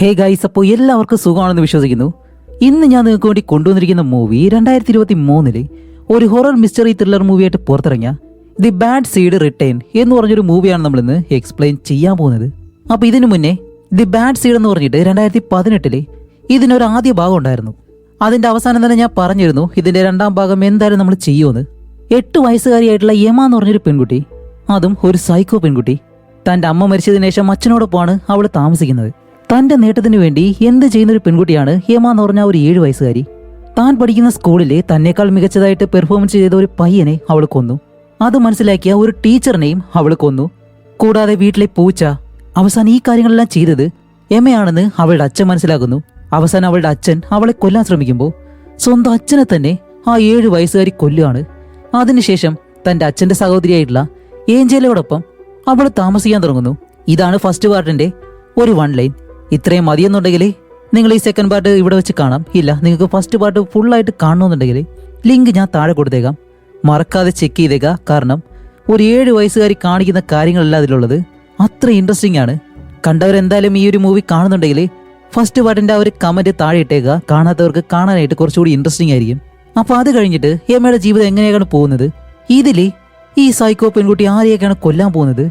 Hey guys, അപ്പോൾ എല്ലാവർക്കും സുഖമാണെന്ന് വിശ്വസിക്കുന്നു. ഇന്ന് ഞാൻ നിങ്ങൾക്ക് വേണ്ടി കൊണ്ടുവന്നിരിക്കുന്ന മൂവി 2023 ഒരു ഹൊറർ മിസ്റ്ററി ത്രില്ലർ മൂവിയായിട്ട് പുറത്തിറങ്ങിയ ദി ബാഡ് സീഡ് റിട്ടേൺ എന്ന് പറഞ്ഞൊരു മൂവിയാണ് നമ്മൾ ഇന്ന് എക്സ്പ്ലെയിൻ ചെയ്യാൻ പോകുന്നത്. അപ്പോൾ ഇതിനു മുന്നേ ദി ബാഡ് സീഡ് എന്ന് പറഞ്ഞിട്ട് 2018 ഇതിനൊരു ആദ്യ ഭാഗം ഉണ്ടായിരുന്നു. അതിന്റെ അവസാനം തന്നെ ഞാൻ പറഞ്ഞിരുന്നു ഇതിന്റെ രണ്ടാം ഭാഗം എന്തായാലും നമ്മൾ ചെയ്യുമെന്ന്. 8 വയസ്സുകാരിയായിട്ടുള്ള യമ എന്ന് പറഞ്ഞൊരു പെൺകുട്ടി, അതും ഒരു സൈക്കോ പെൺകുട്ടി, തന്റെ അമ്മ മരിച്ചതിന് ശേഷം അച്ഛനോടൊപ്പമാണ് അവൾ താമസിക്കുന്നത്. തന്റെ നേട്ടത്തിന് വേണ്ടി എന്ത് ചെയ്യുന്നൊരു പെൺകുട്ടിയാണ് യമ എന്ന് പറഞ്ഞ ഒരു 7 വയസ്സുകാരി. താൻ പഠിക്കുന്ന സ്കൂളിലെ തന്നേക്കാൾ മികച്ചതായിട്ട് പെർഫോമൻസ് ചെയ്ത ഒരു പയ്യനെ അവൾ കൊന്നു. അത് മനസ്സിലാക്കിയ ഒരു ടീച്ചറിനെയും അവൾ കൊന്നു. കൂടാതെ വീട്ടിലെ പൂച്ച. അവസാനം ഈ കാര്യങ്ങളെല്ലാം ചെയ്തത് യമയാണെന്ന് അവളുടെ അച്ഛൻ മനസ്സിലാക്കുന്നു. അവസാനം അവളുടെ അച്ഛൻ അവളെ കൊല്ലാൻ ശ്രമിക്കുമ്പോൾ സ്വന്തം അച്ഛനെ തന്നെ ആ 7 വയസ്സുകാരി കൊല്ലുകയാണ്. അതിനുശേഷം തന്റെ അച്ഛന്റെ സഹോദരിയായിട്ടുള്ള ഏഞ്ചലോടൊപ്പം അവൾ താമസിക്കാൻ തുടങ്ങുന്നു. ഇതാണ് ഫസ്റ്റ് പാർട്ടിന്റെ ഒരു 1 ലൈൻ. ഇത്രയും മതിയെന്നുണ്ടെങ്കിൽ നിങ്ങൾ ഈ സെക്കൻഡ് പാർട്ട് ഇവിടെ വെച്ച് കാണാം. ഇല്ല, നിങ്ങൾക്ക് ഫസ്റ്റ് പാർട്ട് ഫുള്ളായിട്ട് കാണണമെന്നുണ്ടെങ്കിൽ ലിങ്ക് ഞാൻ താഴെ കൊടുത്തേക്കാം. മറക്കാതെ ചെക്ക് ചെയ്തേക്കുക. കാരണം ഒരു 7 വയസ്സുകാരി കാണിക്കുന്ന കാര്യങ്ങളല്ല അതിലുള്ളത്. അത്ര ഇൻട്രസ്റ്റിംഗ് ആണ്. കണ്ടവരെന്തായാലും ഈ ഒരു മൂവി കാണുന്നുണ്ടെങ്കിൽ ഫസ്റ്റ് പാർട്ടിന്റെ ആ ഒരു കമന്റ് താഴെ ഇട്ടേക്കുക. കാണാത്തവർക്ക് കാണാനായിട്ട് കുറച്ചുകൂടി ഇൻട്രസ്റ്റിംഗ് ആയിരിക്കും. അപ്പോൾ അത് കഴിഞ്ഞിട്ട് യമയുടെ ജീവിതം എങ്ങനെയാണ് പോകുന്നത്, ഇതില് ഈ സൈക്കോ പെൺകുട്ടി ആരെയൊക്കെയാണ് കൊല്ലാൻ പോകുന്നത്,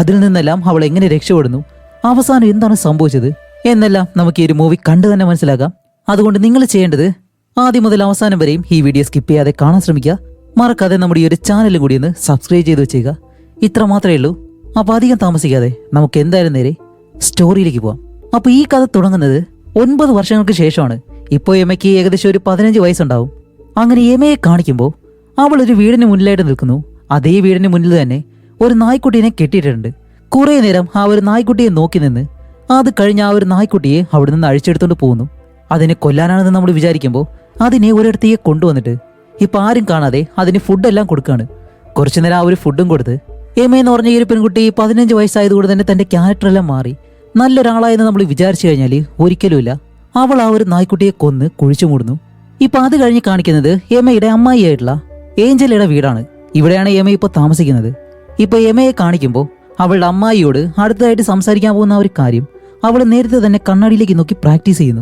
അതിൽ നിന്നെല്ലാം അവൾ എങ്ങനെ രക്ഷപ്പെടുന്നു, അവസാനം എന്താണ് സംഭവിച്ചത് എന്നെല്ലാം നമുക്ക് ഈ ഒരു മൂവി കണ്ടു തന്നെ മനസ്സിലാക്കാം. അതുകൊണ്ട് നിങ്ങൾ ചെയ്യേണ്ടത് ആദ്യം മുതൽ അവസാനം വരെയും ഈ വീഡിയോ സ്കിപ്പ് ചെയ്യാതെ കാണാൻ ശ്രമിക്കുക. മറക്കാതെ നമ്മുടെ ഈ ഒരു ചാനലും കൂടി ഒന്ന് സബ്സ്ക്രൈബ് ചെയ്ത് വെച്ചേക്കുക. ഇത്ര മാത്രമേ ഉള്ളൂ. അപ്പോൾ അധികം താമസിക്കാതെ നമുക്ക് എന്തായാലും നേരെ സ്റ്റോറിയിലേക്ക് പോവാം. അപ്പോൾ ഈ കഥ തുടങ്ങുന്നത് 9 വർഷങ്ങൾക്ക് ശേഷമാണ്. ഇപ്പോൾ യമയ്ക്ക് ഏകദേശം ഒരു 15 വയസ്സുണ്ടാവും. അങ്ങനെ യമയെ കാണിക്കുമ്പോൾ അവൾ ഒരു വീടിന് മുന്നിലായിട്ട് നിൽക്കുന്നു. അതേ വീടിന് മുന്നിൽ തന്നെ ഒരു നായ്ക്കുട്ടീനെ കെട്ടിയിട്ടുണ്ട്. കുറെ നേരം ആ ഒരു നായ്ക്കുട്ടിയെ നോക്കി നിന്ന് അത് കഴിഞ്ഞ് ആ ഒരു നായ്ക്കുട്ടിയെ അവിടെ നിന്ന് അഴിച്ചെടുത്തോണ്ട് പോകുന്നു. അതിനെ കൊല്ലാനാണെന്ന് നമ്മൾ വിചാരിക്കുമ്പോൾ അതിനെ ഒരിടത്തേക്ക് കൊണ്ടുവന്നിട്ട് ഇപ്പൊ ആരും കാണാതെ അതിന് ഫുഡെല്ലാം കൊടുക്കുകയാണ്. കുറച്ചു നേരം ആ ഒരു ഫുഡും കൊടുത്ത് യമയെന്ന് പറഞ്ഞ ഈ ഒരു പെൺകുട്ടി 15 വയസ്സായതുകൊണ്ട് തന്നെ തന്റെ ക്യാരക്ടറെല്ലാം മാറി നല്ലൊരാളായെന്ന് നമ്മൾ വിചാരിച്ചു കഴിഞ്ഞാൽ ഒരിക്കലുമില്ല. അവൾ ആ ഒരു നായ്ക്കുട്ടിയെ കൊന്ന് കുഴിച്ചു മൂടുന്നു. ഇപ്പൊ അത് കഴിഞ്ഞ് കാണിക്കുന്നത് യമയുടെ അമ്മായിയായിട്ടുള്ള ഏഞ്ചലയുടെ വീടാണ്. ഇവിടെയാണ് യമ ഇപ്പൊ താമസിക്കുന്നത്. ഇപ്പൊ യമയെ കാണിക്കുമ്പോൾ അവളുടെ അമ്മായിയോട് അടുത്തതായിട്ട് സംസാരിക്കാൻ പോകുന്ന ഒരു കാര്യം അവൾ നേരത്തെ തന്നെ കണ്ണാടിയിലേക്ക് നോക്കി പ്രാക്ടീസ് ചെയ്യുന്നു.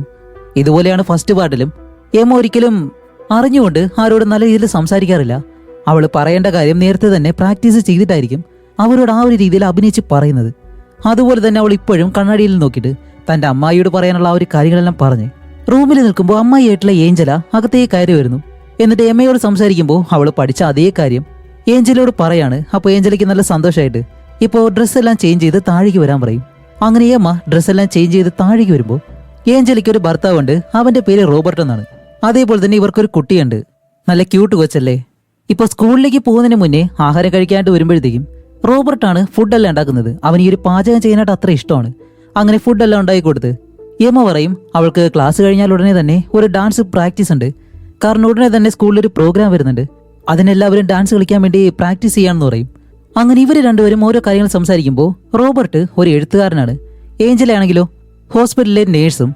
ഇതുപോലെയാണ് ഫസ്റ്റ് പാർട്ടിലും യമ ഒരിക്കലും അറിഞ്ഞുകൊണ്ട് ആരോട് നല്ല രീതിയിൽ സംസാരിക്കാറില്ല. അവൾ പറയേണ്ട കാര്യം നേരത്തെ തന്നെ പ്രാക്ടീസ് ചെയ്തിട്ടായിരിക്കും അവരോട് ആ ഒരു രീതിയിൽ അഭിനയിച്ച് പറയുന്നത്. അതുപോലെ തന്നെ അവൾ ഇപ്പോഴും കണ്ണാടിയിൽ നോക്കിയിട്ട് തന്റെ അമ്മായിയോട് പറയാനുള്ള ആ ഒരു കാര്യങ്ങളെല്ലാം പറഞ്ഞ് റൂമിൽ നിൽക്കുമ്പോൾ അമ്മായിയായിട്ടുള്ള ഏഞ്ചല അകത്തേക്ക് കയറി വരുന്നു. എന്നിട്ട് യമയോട് സംസാരിക്കുമ്പോൾ അവൾ പഠിച്ച അതേ കാര്യം ഏഞ്ചലയോട് പറയാണ്. അപ്പോൾ ഏഞ്ചലയ്ക്ക് നല്ല സന്തോഷമായിട്ട് ഇപ്പോൾ ഡ്രസ്സെല്ലാം ചേഞ്ച് ചെയ്ത് താഴേക്ക് വരാൻ പറയും. അങ്ങനെ യമ ഡ്രസ്സെല്ലാം ചേഞ്ച് ചെയ്ത് താഴേക്ക് വരുമ്പോൾ ഏഞ്ചലയ്ക്ക് ഒരു ഭർത്താവുണ്ട്. അവന്റെ പേര് റോബർട്ട് എന്നാണ്. അതേപോലെ തന്നെ ഇവർക്കൊരു കുട്ടിയുണ്ട്. നല്ല ക്യൂട്ട് കൊച്ചല്ലേ. ഇപ്പോൾ സ്കൂളിലേക്ക് പോകുന്നതിന് മുന്നേ ആഹാരം കഴിക്കാനായിട്ട് വരുമ്പോഴത്തേക്കും റോബർട്ടാണ് ഫുഡെല്ലാം ഉണ്ടാക്കുന്നത്. അവൻ ഈ ഒരു പാചകം ചെയ്യാനായിട്ട് അത്ര ഇഷ്ടമാണ്. അങ്ങനെ ഫുഡെല്ലാം ഉണ്ടാക്കി കൊടുത്ത് യമ പറയും അവൾക്ക് ക്ലാസ് കഴിഞ്ഞാൽ ഉടനെ തന്നെ ഒരു ഡാൻസ് പ്രാക്ടീസ് ഉണ്ട്. കാരണം ഉടനെ തന്നെ സ്കൂളിൽ ഒരു പ്രോഗ്രാം വരുന്നുണ്ട്. അതിനെല്ലാവരും ഡാൻസ് കളിക്കാൻ വേണ്ടി പ്രാക്ടീസ് ചെയ്യാമെന്ന് പറയും. അങ്ങനെ ഇവർ രണ്ടുപേരും ഓരോ കാര്യങ്ങൾ സംസാരിക്കുമ്പോൾ റോബർട്ട് ഒരു എഴുത്തുകാരനാണ്. ഏഞ്ചലയാണെങ്കിലോ ഹോസ്പിറ്റലിലെ നേഴ്സും.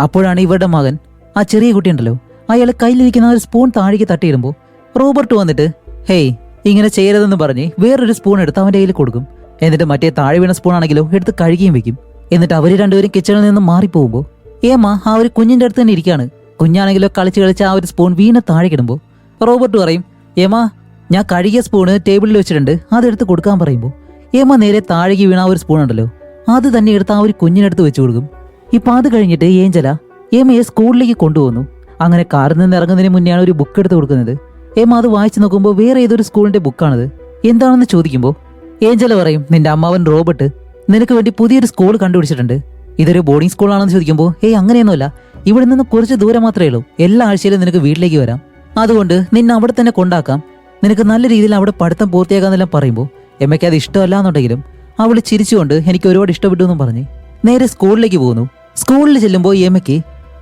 അപ്പോഴാണ് ഇവരുടെ മകൻ, ആ ചെറിയ കുട്ടിയുണ്ടല്ലോ, അയാൾ കയ്യിലിരിക്കുന്ന ഒരു സ്പൂൺ താഴേക്ക് തട്ടിയിടുമ്പോൾ റോബർട്ട് വന്നിട്ട് ഹേയ് ഇങ്ങനെ ചെയ്യരുതെന്ന് പറഞ്ഞ് വേറൊരു സ്പൂൺ എടുത്ത് അവൻ്റെ കയ്യിൽ കൊടുക്കും. എന്നിട്ട് മറ്റേ താഴെ വീണ സ്പൂൺ ആണെങ്കിലോ എടുത്ത് കഴുകിയും വെക്കും. എന്നിട്ട് അവർ രണ്ടുപേരും കിച്ചണിൽ നിന്ന് മാറിപ്പോകുമ്പോൾ ഏമ്മ ആ ഒരു കുഞ്ഞിൻ്റെ അടുത്ത് തന്നെ ഇരിക്കുകയാണ്. കുഞ്ഞാണെങ്കിലോ കളിച്ച് കളിച്ച് ആ ഒരു സ്പൂൺ വീണ് താഴേക്കിടുമ്പോൾ റോബർട്ട് പറയും ഏമ്മ ഞാൻ കഴുകിയ സ്പൂണ് ടേബിളിൽ വെച്ചിട്ടുണ്ട്, അതെടുത്ത് കൊടുക്കാൻ പറയുമ്പോൾ ഏമ്മ നേരെ താഴേക്ക് വീണ ആ ഒരു സ്പൂൺ ഉണ്ടല്ലോ അത് തന്നെ എടുത്ത് ആ ഒരു കുഞ്ഞിനെടുത്ത് വെച്ചു കൊടുക്കും. ഇപ്പൊ അത് കഴിഞ്ഞിട്ട് ഏഞ്ചല ഏമ്മയെ സ്കൂളിലേക്ക് കൊണ്ടുപോകുന്നു. അങ്ങനെ കാറിൽ നിന്ന് ഇറങ്ങുന്നതിന് മുന്നെയാണ് ഒരു ബുക്ക് എടുത്ത് കൊടുക്കുന്നത്. ഏമ്മ അത് വായിച്ചു നോക്കുമ്പോൾ വേറെ ഏതൊരു സ്കൂളിന്റെ ബുക്കാണത്. എന്താണെന്ന് ചോദിക്കുമ്പോൾ ഏഞ്ചല പറയും നിന്റെ അമ്മാവൻ റോബർട്ട് നിനക്ക് വേണ്ടി പുതിയൊരു സ്കൂൾ കണ്ടുപിടിച്ചിട്ടുണ്ട്. ഇതൊരു ബോർഡിംഗ് സ്കൂളാണെന്ന് ചോദിക്കുമ്പോൾ അങ്ങനെയൊന്നുമല്ല, ഇവിടെ നിന്ന് കുറച്ച് ദൂരം മാത്രമേ ഉള്ളൂ. എല്ലാ ആഴ്ചയിലും നിനക്ക് വീട്ടിലേക്ക് വരാം. അതുകൊണ്ട് നിന്നെ അവിടെ തന്നെ കൊണ്ടാക്കാം. നിനക്ക് നല്ല രീതിയിൽ അവിടെ പഠിത്തം പൂർത്തിയാക്കാന്നെല്ലാം പറയുമ്പോൾ എമ്മയ്ക്ക് അത് ഇഷ്ടമല്ല എന്നുണ്ടെങ്കിലും അവൾ ചിരിച്ചുകൊണ്ട് എനിക്ക് ഒരുപാട് ഇഷ്ടപ്പെട്ടു എന്നും പറഞ്ഞ് നേരെ സ്കൂളിലേക്ക് പോകുന്നു. സ്കൂളിൽ ചെല്ലുമ്പോൾ എമ്മയ്ക്ക്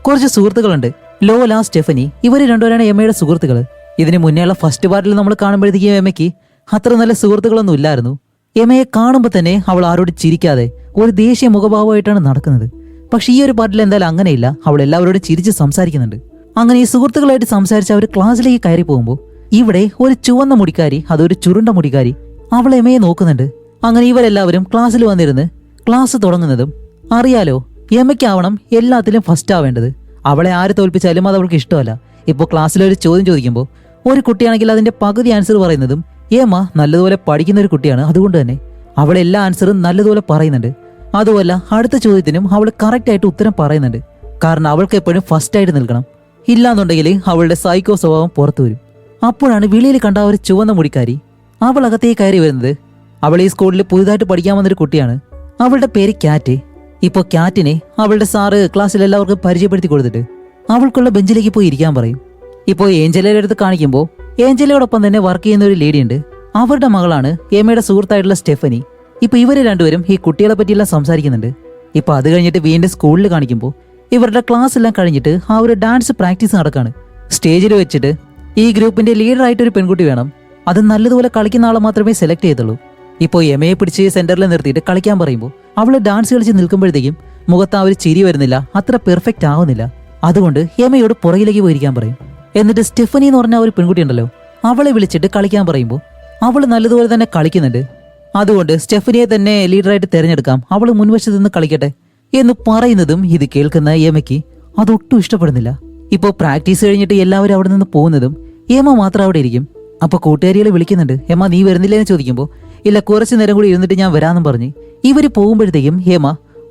കുറച്ച് സുഹൃത്തുക്കളുണ്ട്. ലോല, സ്റ്റെഫനി, ഇവർ രണ്ടുപേരാണ് എമ്മയുടെ സുഹൃത്തുക്കൾ. ഇതിന് മുന്നേയുള്ള ഫസ്റ്റ് പാർട്ടിൽ നമ്മൾ കാണുമ്പോഴത്തേക്കും എമ്മയ്ക്ക് അത്ര നല്ല സുഹൃത്തുക്കളൊന്നും ഇല്ലായിരുന്നു. എമ്മയെ കാണുമ്പോൾ തന്നെ അവൾ ആരോട് ചിരിക്കാതെ ഒരു ദേശീയ മുഖഭാവമായിട്ടാണ് നടക്കുന്നത്. പക്ഷെ ഈ ഒരു പാർട്ടിൽ എന്തായാലും അങ്ങനെയില്ല. അവൾ എല്ലാവരോടും ചിരിച്ച് സംസാരിക്കുന്നുണ്ട്. അങ്ങനെ ഈ സുഹൃത്തുക്കളായിട്ട് സംസാരിച്ച് അവർ ക്ലാസ്സിലേക്ക് കയറി പോകുമ്പോൾ ഇവിടെ ഒരു ചുവന്ന മുടിക്കാരി, അതൊരു ചുരുണ്ട മുടിക്കാരി, അവൾ എമ്മയെ നോക്കുന്നുണ്ട്. അങ്ങനെ ഇവരെല്ലാവരും ക്ലാസ്സിൽ വന്നിരുന്ന് ക്ലാസ് തുടങ്ങുന്നതും അറിയാലോ എമ്മയ്ക്കാവണം എല്ലാത്തിലും ഫസ്റ്റ് ആവേണ്ടത്. അവളെ ആര് തോൽപ്പിച്ചാലും അത് അവൾക്ക് ഇഷ്ടമല്ല. ഇപ്പോൾ ക്ലാസ്സിലൊരു ചോദ്യം ചോദിക്കുമ്പോൾ ഒരു കുട്ടിയാണെങ്കിൽ അതിന്റെ പകുതി ആൻസർ പറയുന്നതും ഏമ നല്ലതുപോലെ പഠിക്കുന്ന ഒരു കുട്ടിയാണ്. അതുകൊണ്ട് തന്നെ അവൾ എല്ലാ ആൻസറും നല്ലതുപോലെ പറയുന്നുണ്ട്. അതുമല്ല അടുത്ത ചോദ്യത്തിനും അവൾ കറക്റ്റായിട്ട് ഉത്തരം പറയുന്നുണ്ട്. കാരണം അവൾക്ക് എപ്പോഴും ഫസ്റ്റ് ആയിട്ട് നിൽക്കണം. ഇല്ലാന്നുണ്ടെങ്കിൽ അവളുടെ സൈക്കോ സ്വഭാവം പുറത്തു വരും. അപ്പോഴാണ് വെളിയിൽ കണ്ട ഒരു ചുവന്ന മുടിക്കാരി അവൾ അകത്തേക്ക് കയറി വരുന്നത്. അവൾ ഈ സ്കൂളിൽ പുതുതായിട്ട് പഠിക്കാൻ വന്നൊരു കുട്ടിയാണ്. അവളുടെ പേര് ക്യാറ്റ്. ഇപ്പോൾ ക്യാറ്റിനെ അവളുടെ സാറ് ക്ലാസ്സിൽ എല്ലാവർക്കും പരിചയപ്പെടുത്തി കൊടുത്തിട്ട് അവൾക്കുള്ള ബെഞ്ചിലേക്ക് പോയി ഇരിക്കാൻ പറയും. ഇപ്പോൾ ഏഞ്ചലയുടെ അടുത്ത് കാണിക്കുമ്പോൾ ഏഞ്ചലയോടൊപ്പം തന്നെ വർക്ക് ചെയ്യുന്ന ഒരു ലേഡിയുണ്ട്. അവരുടെ മകളാണ് എമ്മയുടെ സുഹൃത്തായിട്ടുള്ള സ്റ്റെഫനി. ഇപ്പൊ ഇവര് രണ്ടുപേരും ഈ കുട്ടികളെ പറ്റിയെല്ലാം സംസാരിക്കുന്നുണ്ട്. ഇപ്പൊ അത് കഴിഞ്ഞിട്ട് വീണ്ടും സ്കൂളിൽ കാണിക്കുമ്പോൾ ഇവരുടെ ക്ലാസ് എല്ലാം കഴിഞ്ഞിട്ട് ആ ഒരു ഡാൻസ് പ്രാക്ടീസ് നടക്കാണ്. സ്റ്റേജിൽ വെച്ചിട്ട് ഈ ഗ്രൂപ്പിന്റെ ലീഡറായിട്ട് ഒരു പെൺകുട്ടി വേണം. അത് നല്ലതുപോലെ കളിക്കുന്ന ആളെ മാത്രമേ സെലക്ട് ചെയ്തുള്ളൂ. ഇപ്പോൾ എമയെ പിടിച്ച് സെന്ററിൽ നിർത്തിയിട്ട് കളിക്കാൻ പറയുമ്പോൾ അവള് ഡാൻസ് കളിച്ച് നിൽക്കുമ്പോഴത്തേക്കും മുഖത്ത് ആ ഒരു ചിരി വരുന്നില്ല, അത്ര പെർഫെക്റ്റ് ആവുന്നില്ല. അതുകൊണ്ട് എമയോട് പുറകിലേക്ക് പോയിരിക്കാൻ പറയും. എന്നിട്ട് സ്റ്റെഫനി എന്ന് പറഞ്ഞ ഒരു പെൺകുട്ടി ഉണ്ടല്ലോ, അവളെ വിളിച്ചിട്ട് കളിക്കാൻ പറയുമ്പോൾ അവൾ നല്ലതുപോലെ തന്നെ കളിക്കുന്നുണ്ട്. അതുകൊണ്ട് സ്റ്റെഫനിയെ തന്നെ ലീഡറായിട്ട് തിരഞ്ഞെടുക്കാം, അവൾ മുൻവശത്ത് നിന്ന് കളിക്കട്ടെ എന്ന് പറയുന്നതും ഇത് കേൾക്കുന്ന ഏമയ്ക്ക് അതൊട്ടും ഇഷ്ടപ്പെടുന്നില്ല. ഇപ്പോൾ പ്രാക്ടീസ് കഴിഞ്ഞിട്ട് എല്ലാവരും അവിടെ നിന്ന് പോകുന്നതും ഏമ മാത്രം അവിടെ ഇരിക്കും. അപ്പൊ കൂട്ടുകാരികളെ വിളിക്കുന്നുണ്ട്. ഏമ നീ വരുന്നില്ലെന്ന് ചോദിക്കുമ്പോൾ ഇല്ല, കുറച്ചു നേരം കൂടി ഇരുന്നിട്ട് ഞാൻ വരാമെന്നും പറഞ്ഞ് ഇവര് പോകുമ്പോഴത്തേക്കും ഏമ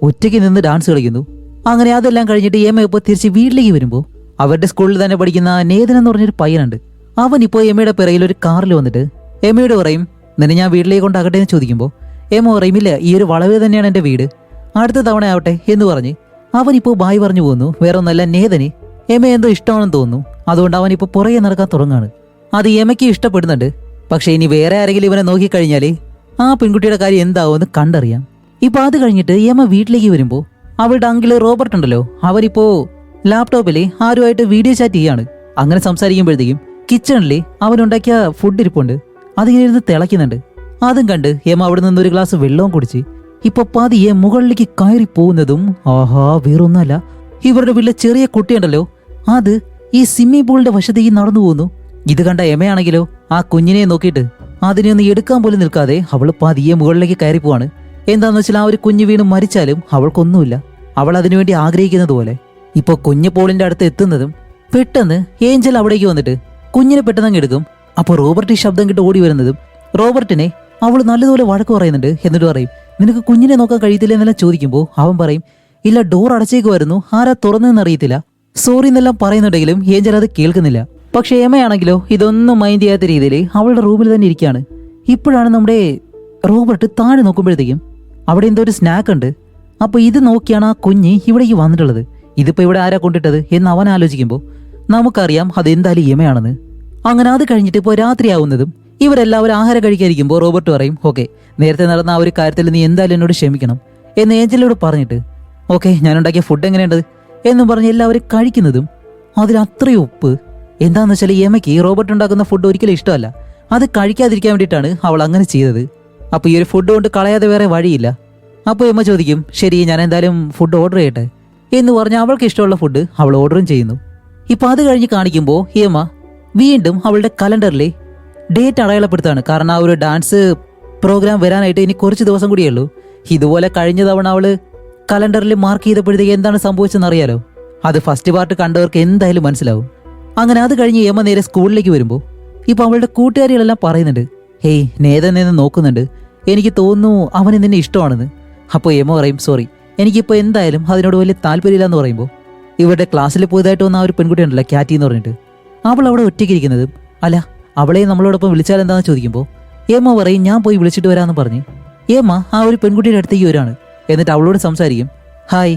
ഒറ്റയ്ക്ക് നിന്ന് ഡാൻസ് കളിക്കുന്നു. അങ്ങനെ അതെല്ലാം കഴിഞ്ഞിട്ട് ഏമ ഇപ്പോൾ തിരിച്ച് വീട്ടിലേക്ക് വരുമ്പോൾ അവരുടെ സ്കൂളിൽ തന്നെ പഠിക്കുന്ന നേതൻ എന്ന് പറഞ്ഞൊരു പയ്യനുണ്ട്. അവൻ ഇപ്പോൾ എമ്മയുടെ പിറയിൽ ഒരു കാറിൽ വന്നിട്ട് എമ്മയോട് പറയും, നിന്നെ ഞാൻ വീട്ടിലേക്ക് കൊണ്ടാകട്ടെ എന്ന് ചോദിക്കുമ്പോൾ എമ്മ പറയും, ഇല്ല, ഈ ഒരു വളവിൽ തന്നെയാണ് എൻ്റെ വീട്, അടുത്ത തവണ ആവട്ടെ എന്ന് പറഞ്ഞ് അവനിപ്പോൾ ബായ് പറഞ്ഞു പോകുന്നു. വേറെ ഒന്നല്ല, നേതന് എമ്മ എന്തോ ഇഷ്ടമാണെന്ന് തോന്നുന്നു. അതുകൊണ്ട് അവനിപ്പോൾ പുറകെ നടക്കാൻ തുടങ്ങാണ്. അത് എമ്മയ്ക്ക് ഇഷ്ടപ്പെടുന്നുണ്ട്. പക്ഷെ ഇനി വേറെ ആരെങ്കിലും ഇവനെ നോക്കിക്കഴിഞ്ഞാൽ ആ പെൺകുട്ടിയുടെ കാര്യം എന്താവുമെന്ന് കണ്ടറിയാം. ഇപ്പൊ അത് കഴിഞ്ഞിട്ട് എമ്മ വീട്ടിലേക്ക് വരുമ്പോൾ അവളുടെ അങ്കിള് റോബർട്ട് ഉണ്ടല്ലോ, അവരിപ്പോ ലാപ്ടോപ്പിൽ ആരുമായിട്ട് വീഡിയോ ചാറ്റ് ചെയ്യാണ്. അങ്ങനെ സംസാരിക്കുമ്പോഴത്തേക്കും കിച്ചണിൽ അവനുണ്ടാക്കിയ ഫുഡ് ഇരിപ്പുണ്ട്. അതിങ്ങനെ ഇരുന്ന് തിളയ്ക്കുന്നുണ്ട്. അതും കണ്ട് എമ്മ അവിടെ നിന്ന് ഒരു ഗ്ലാസ് വെള്ളവും കുടിച്ച് ഇപ്പൊ പതിയെ മുകളിലേക്ക് കയറി പോകുന്നതും ആഹാ വേറൊന്നല്ല, ഇവരുടെ വീട്ടിലെ ചെറിയ കുട്ടിയുണ്ടല്ലോ അത് ഈ സ്വിമ്മിംഗ് പൂളിന്റെ വശത്തേക്ക് നടന്നു പോകുന്നു. ഇത് കണ്ട എമയാണെങ്കിലോ ആ കുഞ്ഞിനെ നോക്കിയിട്ട് അതിനെ ഒന്ന് എടുക്കാൻ പോലും നിൽക്കാതെ അവൾ പതിയെ മുകളിലേക്ക് കയറി പോവാണ്. എന്താന്ന് വെച്ചാൽ ആ ഒരു കുഞ്ഞ് വീണ് മരിച്ചാലും അവൾക്കൊന്നുമില്ല, അവൾ അതിനുവേണ്ടി ആഗ്രഹിക്കുന്നത് പോലെ. ഇപ്പൊ കുഞ്ഞ് പോളിന്റെ അടുത്ത് എത്തുന്നതും പെട്ടെന്ന് ഏഞ്ചൽ അവിടേക്ക് വന്നിട്ട് കുഞ്ഞിനെ പെട്ടെന്ന് എടുക്കും. അപ്പോൾ റോബർട്ട് ഈ ശബ്ദം കിട്ട് ഓടി വരുന്നതും റോബർട്ടിനെ അവൾ നല്ലതുപോലെ വഴക്ക് പറയുന്നുണ്ട്. എന്നിട്ട് പറയും, നിനക്ക് കുഞ്ഞിനെ നോക്കാൻ കഴിയത്തില്ല എന്നെല്ലാം ചോദിക്കുമ്പോൾ അവൻ പറയും, ഇല്ല, ഡോർ അടച്ചേക്ക് വരുന്നു, ആരാ തുറന്നതെന്ന് അറിയത്തില്ല, സോറി എന്നെല്ലാം പറയുന്നുണ്ടെങ്കിലും ഏഞ്ചൽ അത് കേൾക്കുന്നില്ല. പക്ഷെ എമയാണെങ്കിലോ ഇതൊന്നും മൈൻഡ് ചെയ്യാത്ത രീതിയിൽ അവളുടെ റൂമിൽ തന്നെ ഇരിക്കുകയാണ്. ഇപ്പോഴാണ് നമ്മുടെ റോബർട്ട് താഴെ നോക്കുമ്പോഴത്തേക്കും അവിടെ എന്തോ ഒരു സ്നാക്ക് ഉണ്ട്. അപ്പൊ ഇത് നോക്കിയാണ് ആ കുഞ്ഞ് ഇവിടേക്ക് വന്നിട്ടുള്ളത്. ഇതിപ്പോ ഇവിടെ ആരാ കൊണ്ടിട്ടത് എന്ന് അവൻ ആലോചിക്കുമ്പോൾ നമുക്കറിയാം അതെന്തായാലും എമയാണെന്ന്. അങ്ങനെ അത് കഴിഞ്ഞിട്ട് ഇപ്പോൾ രാത്രിയാവുന്നതും ഇവരെല്ലാവരും ആഹാരം കഴിക്കാതിരിക്കുമ്പോൾ റോബർട്ട് പറയും, ഓക്കെ, നേരത്തെ നടന്ന ആ ഒരു കാര്യത്തിൽ നീ എന്തായാലും എന്നോട് ക്ഷമിക്കണം എന്ന് ഏഞ്ചലിനോട് പറഞ്ഞിട്ട് ഓക്കെ ഞാനുണ്ടാക്കിയ ഫുഡ് എങ്ങനെയുണ്ട് എന്നും പറഞ്ഞ് എല്ലാവരും കഴിക്കുന്നതും അതിലത്രയും ഉപ്പ്. എന്താണെന്ന് വെച്ചാൽ എമയ്ക്ക് റോബർട്ട് ഉണ്ടാക്കുന്ന ഫുഡ് ഒരിക്കലും ഇഷ്ടമല്ല. അത് കഴിക്കാതിരിക്കാൻ വേണ്ടിയിട്ടാണ് അവൾ അങ്ങനെ ചെയ്തത്. അപ്പോൾ ഈ ഒരു ഫുഡ് കൊണ്ട് കളയാതെ വേറെ വഴിയില്ല. അപ്പോൾ എമ്മ ചോദിക്കും, ശരി ഞാൻ എന്തായാലും ഫുഡ് ഓർഡർ ചെയ്യട്ടെ എന്ന് പറഞ്ഞ് അവൾക്ക് ഇഷ്ടമുള്ള ഫുഡ് അവൾ ഓർഡറും ചെയ്യുന്നു. ഇപ്പം അത് കഴിഞ്ഞ് കാണിക്കുമ്പോൾ എമ്മ വീണ്ടും അവളുടെ കലണ്ടറിലെ ഡേറ്റ് അടയാളപ്പെടുത്താണ്. കാരണം ആ ഒരു ഡാൻസ് പ്രോഗ്രാം വരാനായിട്ട് ഇനി കുറച്ച് ദിവസം കൂടിയേ ഉള്ളൂ. ഇതുപോലെ കഴിഞ്ഞ തവണ അവള് കലണ്ടറിൽ മാർക്ക് ചെയ്തപ്പോഴത്തേക്ക് എന്താണ് സംഭവിച്ചെന്ന് അറിയാലോ. അത് ഫസ്റ്റ് പാർട്ട് കണ്ടവർക്ക് എന്തായാലും മനസ്സിലാവും. അങ്ങനെ അത് കഴിഞ്ഞ് എമ്മ നേരെ സ്കൂളിലേക്ക് വരുമ്പോൾ ഇപ്പൊ അവളുടെ കൂട്ടുകാരികളെല്ലാം പറയുന്നുണ്ട്, ഹേയ് നേതൻ നിന്ന് നോക്കുന്നുണ്ട്, എനിക്ക് തോന്നുന്നു അവന് നിന്നെ ഇഷ്ടമാണെന്ന്. അപ്പോൾ എമ്മ പറയും, സോറി എനിക്കിപ്പോൾ എന്തായാലും അതിനോട് വലിയ താല്പര്യമില്ല എന്ന് പറയുമ്പോൾ ഇവരുടെ ക്ലാസ്സിൽ പുതുതായിട്ട് വന്ന ആ ഒരു പെൺകുട്ടി ഉണ്ടല്ലോ ക്യാറ്റി എന്ന് പറഞ്ഞിട്ട് അവൾ അവിടെ ഒറ്റയ്ക്കിരിക്കുന്നത്. അല്ല, അവളെ നമ്മളോടൊപ്പം വിളിച്ചാൽ എന്താണെന്ന് ചോദിക്കുമ്പോൾ എമ്മ പറയും, ഞാൻ പോയി വിളിച്ചിട്ട് വരാമെന്ന് പറഞ്ഞ് എമ്മ ആ ഒരു പെൺകുട്ടിയുടെ അടുത്തേക്ക് വരാണ്. എന്നിട്ട് അവളോട് സംസാരിക്കും, ഹായ്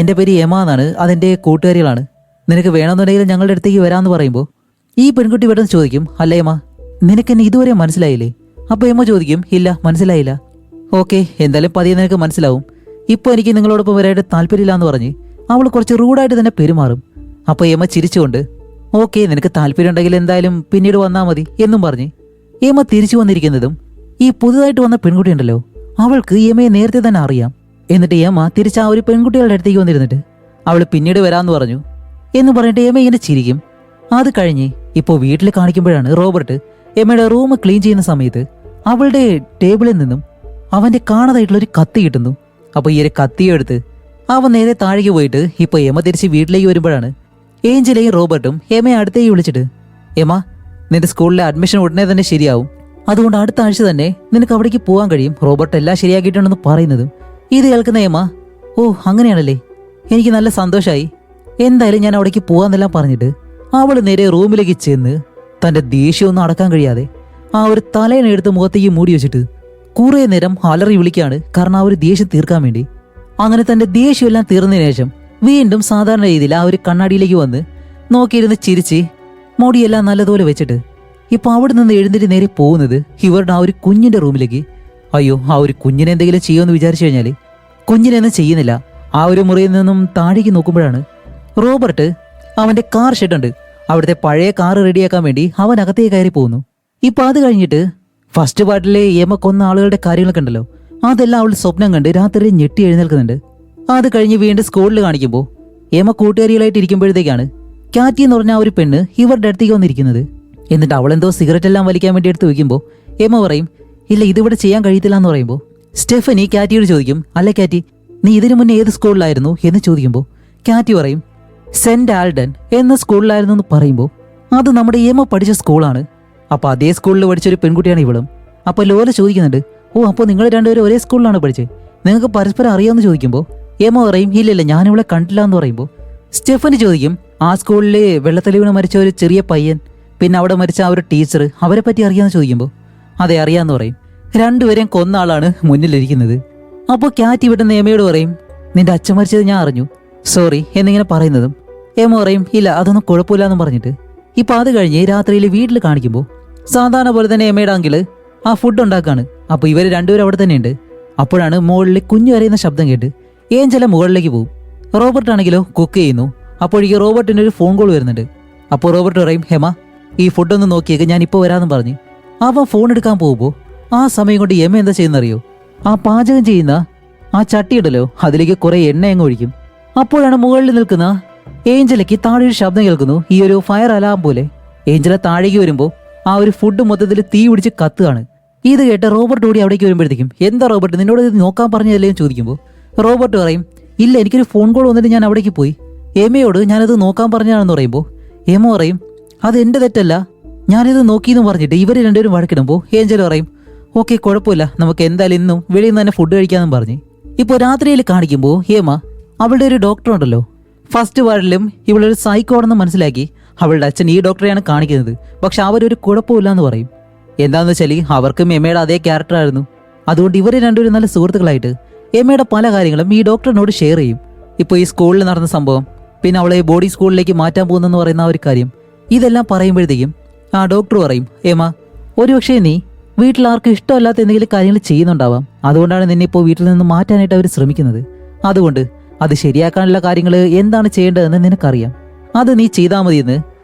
എൻ്റെ പേര് എമ്മ എന്നാണ്, അതെൻ്റെ കൂട്ടുകാരികളാണ്, നിനക്ക് വേണമെന്നുണ്ടെങ്കിൽ ഞങ്ങളുടെ അടുത്തേക്ക് വരാമെന്ന് പറയുമ്പോൾ ഈ പെൺകുട്ടി പെട്ടെന്ന് ചോദിക്കും, അല്ല എമ്മ നിനക്ക് എന്നെ ഇതുവരെ മനസ്സിലായില്ലേ? അപ്പോൾ എമ്മ ചോദിക്കും, ഇല്ല മനസ്സിലായില്ല. ഓക്കെ, എന്തായാലും പതിയെ നിനക്ക് മനസ്സിലാവും, ഇപ്പോൾ എനിക്ക് നിങ്ങളോടൊപ്പം വരാനായിട്ട് താല്പര്യമില്ല എന്ന് പറഞ്ഞ് അവൾ കുറച്ച് റൂഡായിട്ട് തന്നെ പെരുമാറും. അപ്പോൾ എമ്മ ചിരിച്ചുകൊണ്ട് ഓക്കെ നിനക്ക് താല്പര്യം ഉണ്ടെങ്കിൽ എന്തായാലും പിന്നീട് വന്നാൽ മതി എന്നും പറഞ്ഞ് എമ്മ തിരിച്ചു വന്നിരിക്കുന്നതും ഈ പുതുതായിട്ട് വന്ന പെൺകുട്ടി ഉണ്ടല്ലോ അവൾക്ക് എമ്മയെ നേരത്തെ തന്നെ അറിയാം. എന്നിട്ട് എമ്മ തിരിച്ച് ആ ഒരു പെൺകുട്ടികളുടെ അടുത്തേക്ക് വന്നിരുന്നിട്ട് അവൾ പിന്നീട് വരാമെന്ന് പറഞ്ഞു എന്ന് പറഞ്ഞിട്ട് എമ്മ ഇങ്ങനെ ചിരിക്കും. അത് കഴിഞ്ഞ് ഇപ്പോൾ വീട്ടിൽ കാണിക്കുമ്പോഴാണ് റോബർട്ട് എമ്മയുടെ റൂം ക്ലീൻ ചെയ്യുന്ന സമയത്ത് അവളുടെ ടേബിളിൽ നിന്നും അവന്റെ കാണാതായിട്ടുള്ള ഒരു കത്തി കിട്ടുന്നു. അപ്പോൾ ഈ ഒരു കത്തിയെടുത്ത് അവൻ നേരെ താഴേക്ക് പോയിട്ട് ഇപ്പൊ എമ തിരിച്ച് വീട്ടിലേക്ക് വരുമ്പോഴാണ് ഏഞ്ചലയും റോബർട്ടും എമയെ അടുത്തേക്ക് വിളിച്ചിട്ട്, എമ, നിന്റെ സ്കൂളിലെ അഡ്മിഷൻ ഉടനെ തന്നെ ശരിയാവും, അതുകൊണ്ട് അടുത്ത ആഴ്ച തന്നെ നിനക്ക് അവിടേക്ക് പോകാൻ കഴിയും, റോബർട്ട് എല്ലാം ശരിയാക്കിയിട്ടുണ്ടെന്ന് പറയുന്നതും ഇത് കേൾക്കുന്ന എമ, ഓ അങ്ങനെയാണല്ലേ, എനിക്ക് നല്ല സന്തോഷമായി, എന്തായാലും ഞാൻ അവിടേക്ക് പോകാന്നെല്ലാം പറഞ്ഞിട്ട് അവൾ നേരെ റൂമിലേക്ക് ചെന്ന് തന്റെ ദേഷ്യമൊന്നും അടക്കാൻ കഴിയാതെ ആ ഒരു തലേനെടുത്ത് മുഖത്തേക്ക് മൂടി വെച്ചിട്ട് കുറേ നേരം അലറി വിളിക്കാണ്, കാരണം ആ ഒരു ദേഷ്യം തീർക്കാൻ വേണ്ടി. അങ്ങനെ തന്റെ ദേഷ്യമെല്ലാം തീർന്നതിന് ശേഷം വീണ്ടും സാധാരണ രീതിയിൽ ആ ഒരു കണ്ണാടിയിലേക്ക് വന്ന് നോക്കിയിരുന്ന് ചിരിച്ച് മുടിയെല്ലാം നല്ലതുപോലെ വെച്ചിട്ട് ഇപ്പൊ അവിടെ നിന്ന് എഴുന്നേറ്റ് നേരെ പോകുന്നത് ഇവരുടെ ആ ഒരു കുഞ്ഞിന്റെ റൂമിലേക്ക്. അയ്യോ, ആ ഒരു കുഞ്ഞിനെ എന്തെങ്കിലും ചെയ്യുമെന്ന് വിചാരിച്ചു കഴിഞ്ഞാല് കുഞ്ഞിനെയൊന്നും ചെയ്യുന്നില്ല. ആ ഒരു മുറിയിൽ നിന്നും താഴേക്ക് നോക്കുമ്പോഴാണ് റോബർട്ട് അവന്റെ കാർ ഷെഡുണ്ട്, അവിടുത്തെ പഴയ കാർ റെഡിയാക്കാൻ വേണ്ടി അവൻ അകത്തേക്ക് കയറി പോകുന്നു. ഇപ്പൊ അത് കഴിഞ്ഞിട്ട് ഫസ്റ്റ് പാർട്ടിലെ എമ കൊന്ന ആളുകളുടെ കാര്യങ്ങളൊക്കെ ഉണ്ടല്ലോ, അതെല്ലാം അവൾ സ്വപ്നം കണ്ട് രാത്രി ഞെട്ടി എഴുന്നേൽക്കുന്നുണ്ട്. അത് കഴിഞ്ഞ് വീണ്ടും സ്കൂളിൽ കാണിക്കുമ്പോൾ എമ കൂട്ടുകാരികളായിട്ട് ഇരിക്കുമ്പോഴത്തേക്കാണ് കാറ്റി എന്ന് പറഞ്ഞ ആ ഒരു പെണ്ണ് ഇവരുടെ അടുത്തേക്ക് വന്നിരിക്കുന്നത്. എന്നിട്ട് അവളെന്തോ സിഗരറ്റ് എല്ലാം വലിക്കാൻ വേണ്ടി എടുത്ത് വയ്ക്കുമ്പോൾ എമ പറയും, ഇല്ല ഇതിവിടെ ചെയ്യാൻ കഴിയത്തില്ല എന്ന് പറയുമ്പോൾ സ്റ്റെഫനി കാറ്റിയോട് ചോദിക്കും, അല്ല കാറ്റി, നീ ഇതിനു മുന്നേ ഏത് സ്കൂളിലായിരുന്നു എന്ന് ചോദിക്കുമ്പോൾ കാറ്റി പറയും, സെന്റ് ആൽഡൻ എന്ന സ്കൂളിലായിരുന്നു എന്ന് പറയുമ്പോൾ അത് നമ്മുടെ എമ പഠിച്ച സ്കൂളാണ്. അപ്പൊ അതേ സ്കൂളിൽ പഠിച്ചൊരു പെൺകുട്ടിയാണ് ഇവളും. അപ്പൊ ലോല ചോദിക്കുന്നുണ്ട്, ഓ അപ്പോൾ നിങ്ങൾ രണ്ടുപേരും ഒരേ സ്കൂളിലാണ് പഠിച്ചത്, നിങ്ങൾക്ക് പരസ്പരം അറിയാമെന്ന് ചോദിക്കുമ്പോൾ എമ പറയും, ഇല്ലില്ല ഞാനിവളെ കണ്ടില്ല എന്ന് പറയുമ്പോൾ സ്റ്റെഫനി ചോദിക്കും, ആ സ്കൂളിൽ വെള്ളത്തിൽ വീണ് മരിച്ച ഒരു ചെറിയ പയ്യൻ, പിന്നെ അവിടെ മരിച്ച ആ ഒരു ടീച്ചർ, അവരെ പറ്റി അറിയാമെന്ന് ചോദിക്കുമ്പോൾ അതെ അറിയാന്ന് പറയും. രണ്ടുപേരെയും കൊന്ന ആളാണ് മുന്നിലിരിക്കുന്നത്. അപ്പോൾ കാറ്റ് ഇവിടെ എമയോട് പറയും, നിന്റെ അച്ഛൻ മരിച്ചത് ഞാൻ അറിഞ്ഞു, സോറി എന്നിങ്ങനെ പറയുന്നതും എമ പറയും, ഇല്ല അതൊന്നും കുഴപ്പമില്ല എന്നും പറഞ്ഞിട്ട് ഇപ്പൊ അത് കഴിഞ്ഞ് രാത്രിയിൽ വീട്ടിൽ കാണിക്കുമ്പോൾ സാധാരണ പോലെ തന്നെ എമയുടെ അങ്കിള് ആ ഫുഡ് ഉണ്ടാക്കാണ്. അപ്പൊ ഇവര് രണ്ടുപേരും അവിടെ തന്നെ ഉണ്ട്. അപ്പോഴാണ് മുകളിൽ കുഞ്ഞു കരയുന്ന ശബ്ദം കേട്ട് ഏഞ്ചല മുകളിലേക്ക് പോകും. റോബർട്ട് ആണെങ്കിലോ കുക്ക് ചെയ്യുന്നു. അപ്പോഴേക്ക് റോബർട്ടിന് ഒരു ഫോൺ കോൾ വരുന്നുണ്ട്. അപ്പോൾ റോബർട്ട് പറയും, ഹെമ ഈ ഫുഡൊന്ന് നോക്കിയേക്ക്, ഞാൻ ഇപ്പോൾ വരാമെന്ന് പറഞ്ഞ് അവൻ ഫോൺ എടുക്കാൻ പോകുമ്പോൾ ആ സമയം കൊണ്ട് എമ എന്താ ചെയ്യുന്നറിയോ, ആ പാചകം ചെയ്യുന്ന ആ ചട്ടി ഉണ്ടല്ലോ അതിലേക്ക് കുറെ എണ്ണ അങ്ങ് ഒഴിക്കും. അപ്പോഴാണ് മുകളിൽ നിൽക്കുന്ന ഏഞ്ചലയ്ക്ക് താഴെ ഒരു ശബ്ദം കേൾക്കുന്നു, ഈ ഒരു ഫയർ അലാം പോലെ. ഏഞ്ചല താഴേക്ക് വരുമ്പോൾ ആ ഒരു ഫുഡ് മൊത്തത്തിൽ തീ പിടിച്ച് കത്തുകയാണ്. ഇത് കേട്ട് റോബർട്ട് ഓടി അവിടേക്ക് വരുമ്പോഴത്തേക്കും, എന്താ റോബർട്ട് നിന്നോട് ഇത് നോക്കാൻ പറഞ്ഞതല്ലേ എന്ന് ചോദിക്കുമ്പോൾ റോബർട്ട് പറയും, ഇല്ല എനിക്കൊരു ഫോൺ കോൾ വന്നിട്ട് ഞാൻ അവിടേക്ക് പോയി, എമയോട് ഞാനത് നോക്കാൻ പറഞ്ഞാണെന്ന് പറയുമ്പോൾ എമ പറയും, അത് എൻ്റെ തെറ്റല്ല, ഞാനിത് നോക്കിയെന്ന് പറഞ്ഞിട്ട് ഇവർ രണ്ടുപേരും വഴക്കിടുമ്പോൾ ഏഞ്ചൽ പറയും, ഓക്കെ കുഴപ്പമില്ല, നമുക്ക് എന്തായാലും ഇന്നും വെളിയിൽ നിന്ന് തന്നെ ഫുഡ് കഴിക്കാമെന്നും പറഞ്ഞ് ഇപ്പോൾ രാത്രിയിൽ കാണിക്കുമ്പോൾ ഹേമ അവളുടെ ഒരു ഡോക്ടർ ഉണ്ടല്ലോ ഫസ്റ്റ് വാർഡിലും ഇവളൊരു സൈക്കോണെന്ന് മനസ്സിലാക്കി അവളുടെ അച്ഛൻ ഈ ഡോക്ടറെയാണ് കാണിക്കുന്നത്. പക്ഷെ അവരൊരു കുഴപ്പമില്ല എന്ന് പറയും. എന്താണെന്ന് വെച്ചാൽ അവർക്കും എമയുടെ അതേ ക്യാരക്ടറായിരുന്നു. അതുകൊണ്ട് ഇവർ രണ്ടുപേരും നല്ല സുഹൃത്തുക്കളായിട്ട് എമയുടെ പല കാര്യങ്ങളും ഈ ഡോക്ടറിനോട് ഷെയർ ചെയ്യും. ഇപ്പോൾ ഈ സ്കൂളിൽ നടന്ന സംഭവം, പിന്നെ അവളെ ബോഡി സ്കൂളിലേക്ക് മാറ്റാൻ പോകുന്നെന്ന് പറയുന്ന ആ ഒരു കാര്യം, ഇതെല്ലാം പറയുമ്പോഴത്തേക്കും ആ ഡോക്ടർ പറയും, എമ ഒരുപക്ഷേ നീ വീട്ടിൽ ആർക്കും ഇഷ്ടമല്ലാത്ത എന്തെങ്കിലും കാര്യങ്ങൾ ചെയ്യുന്നുണ്ടാവാം, അതുകൊണ്ടാണ് നിന്നെ ഇപ്പോൾ വീട്ടിൽ നിന്ന് മാറ്റാനായിട്ട് അവർ ശ്രമിക്കുന്നത്. അതുകൊണ്ട് അത് ശരിയാക്കാനുള്ള കാര്യങ്ങൾ എന്താണ് ചെയ്യേണ്ടതെന്ന് നിനക്കറിയാം, അത് നീ ചെയ്താൽ മതിയെന്ന്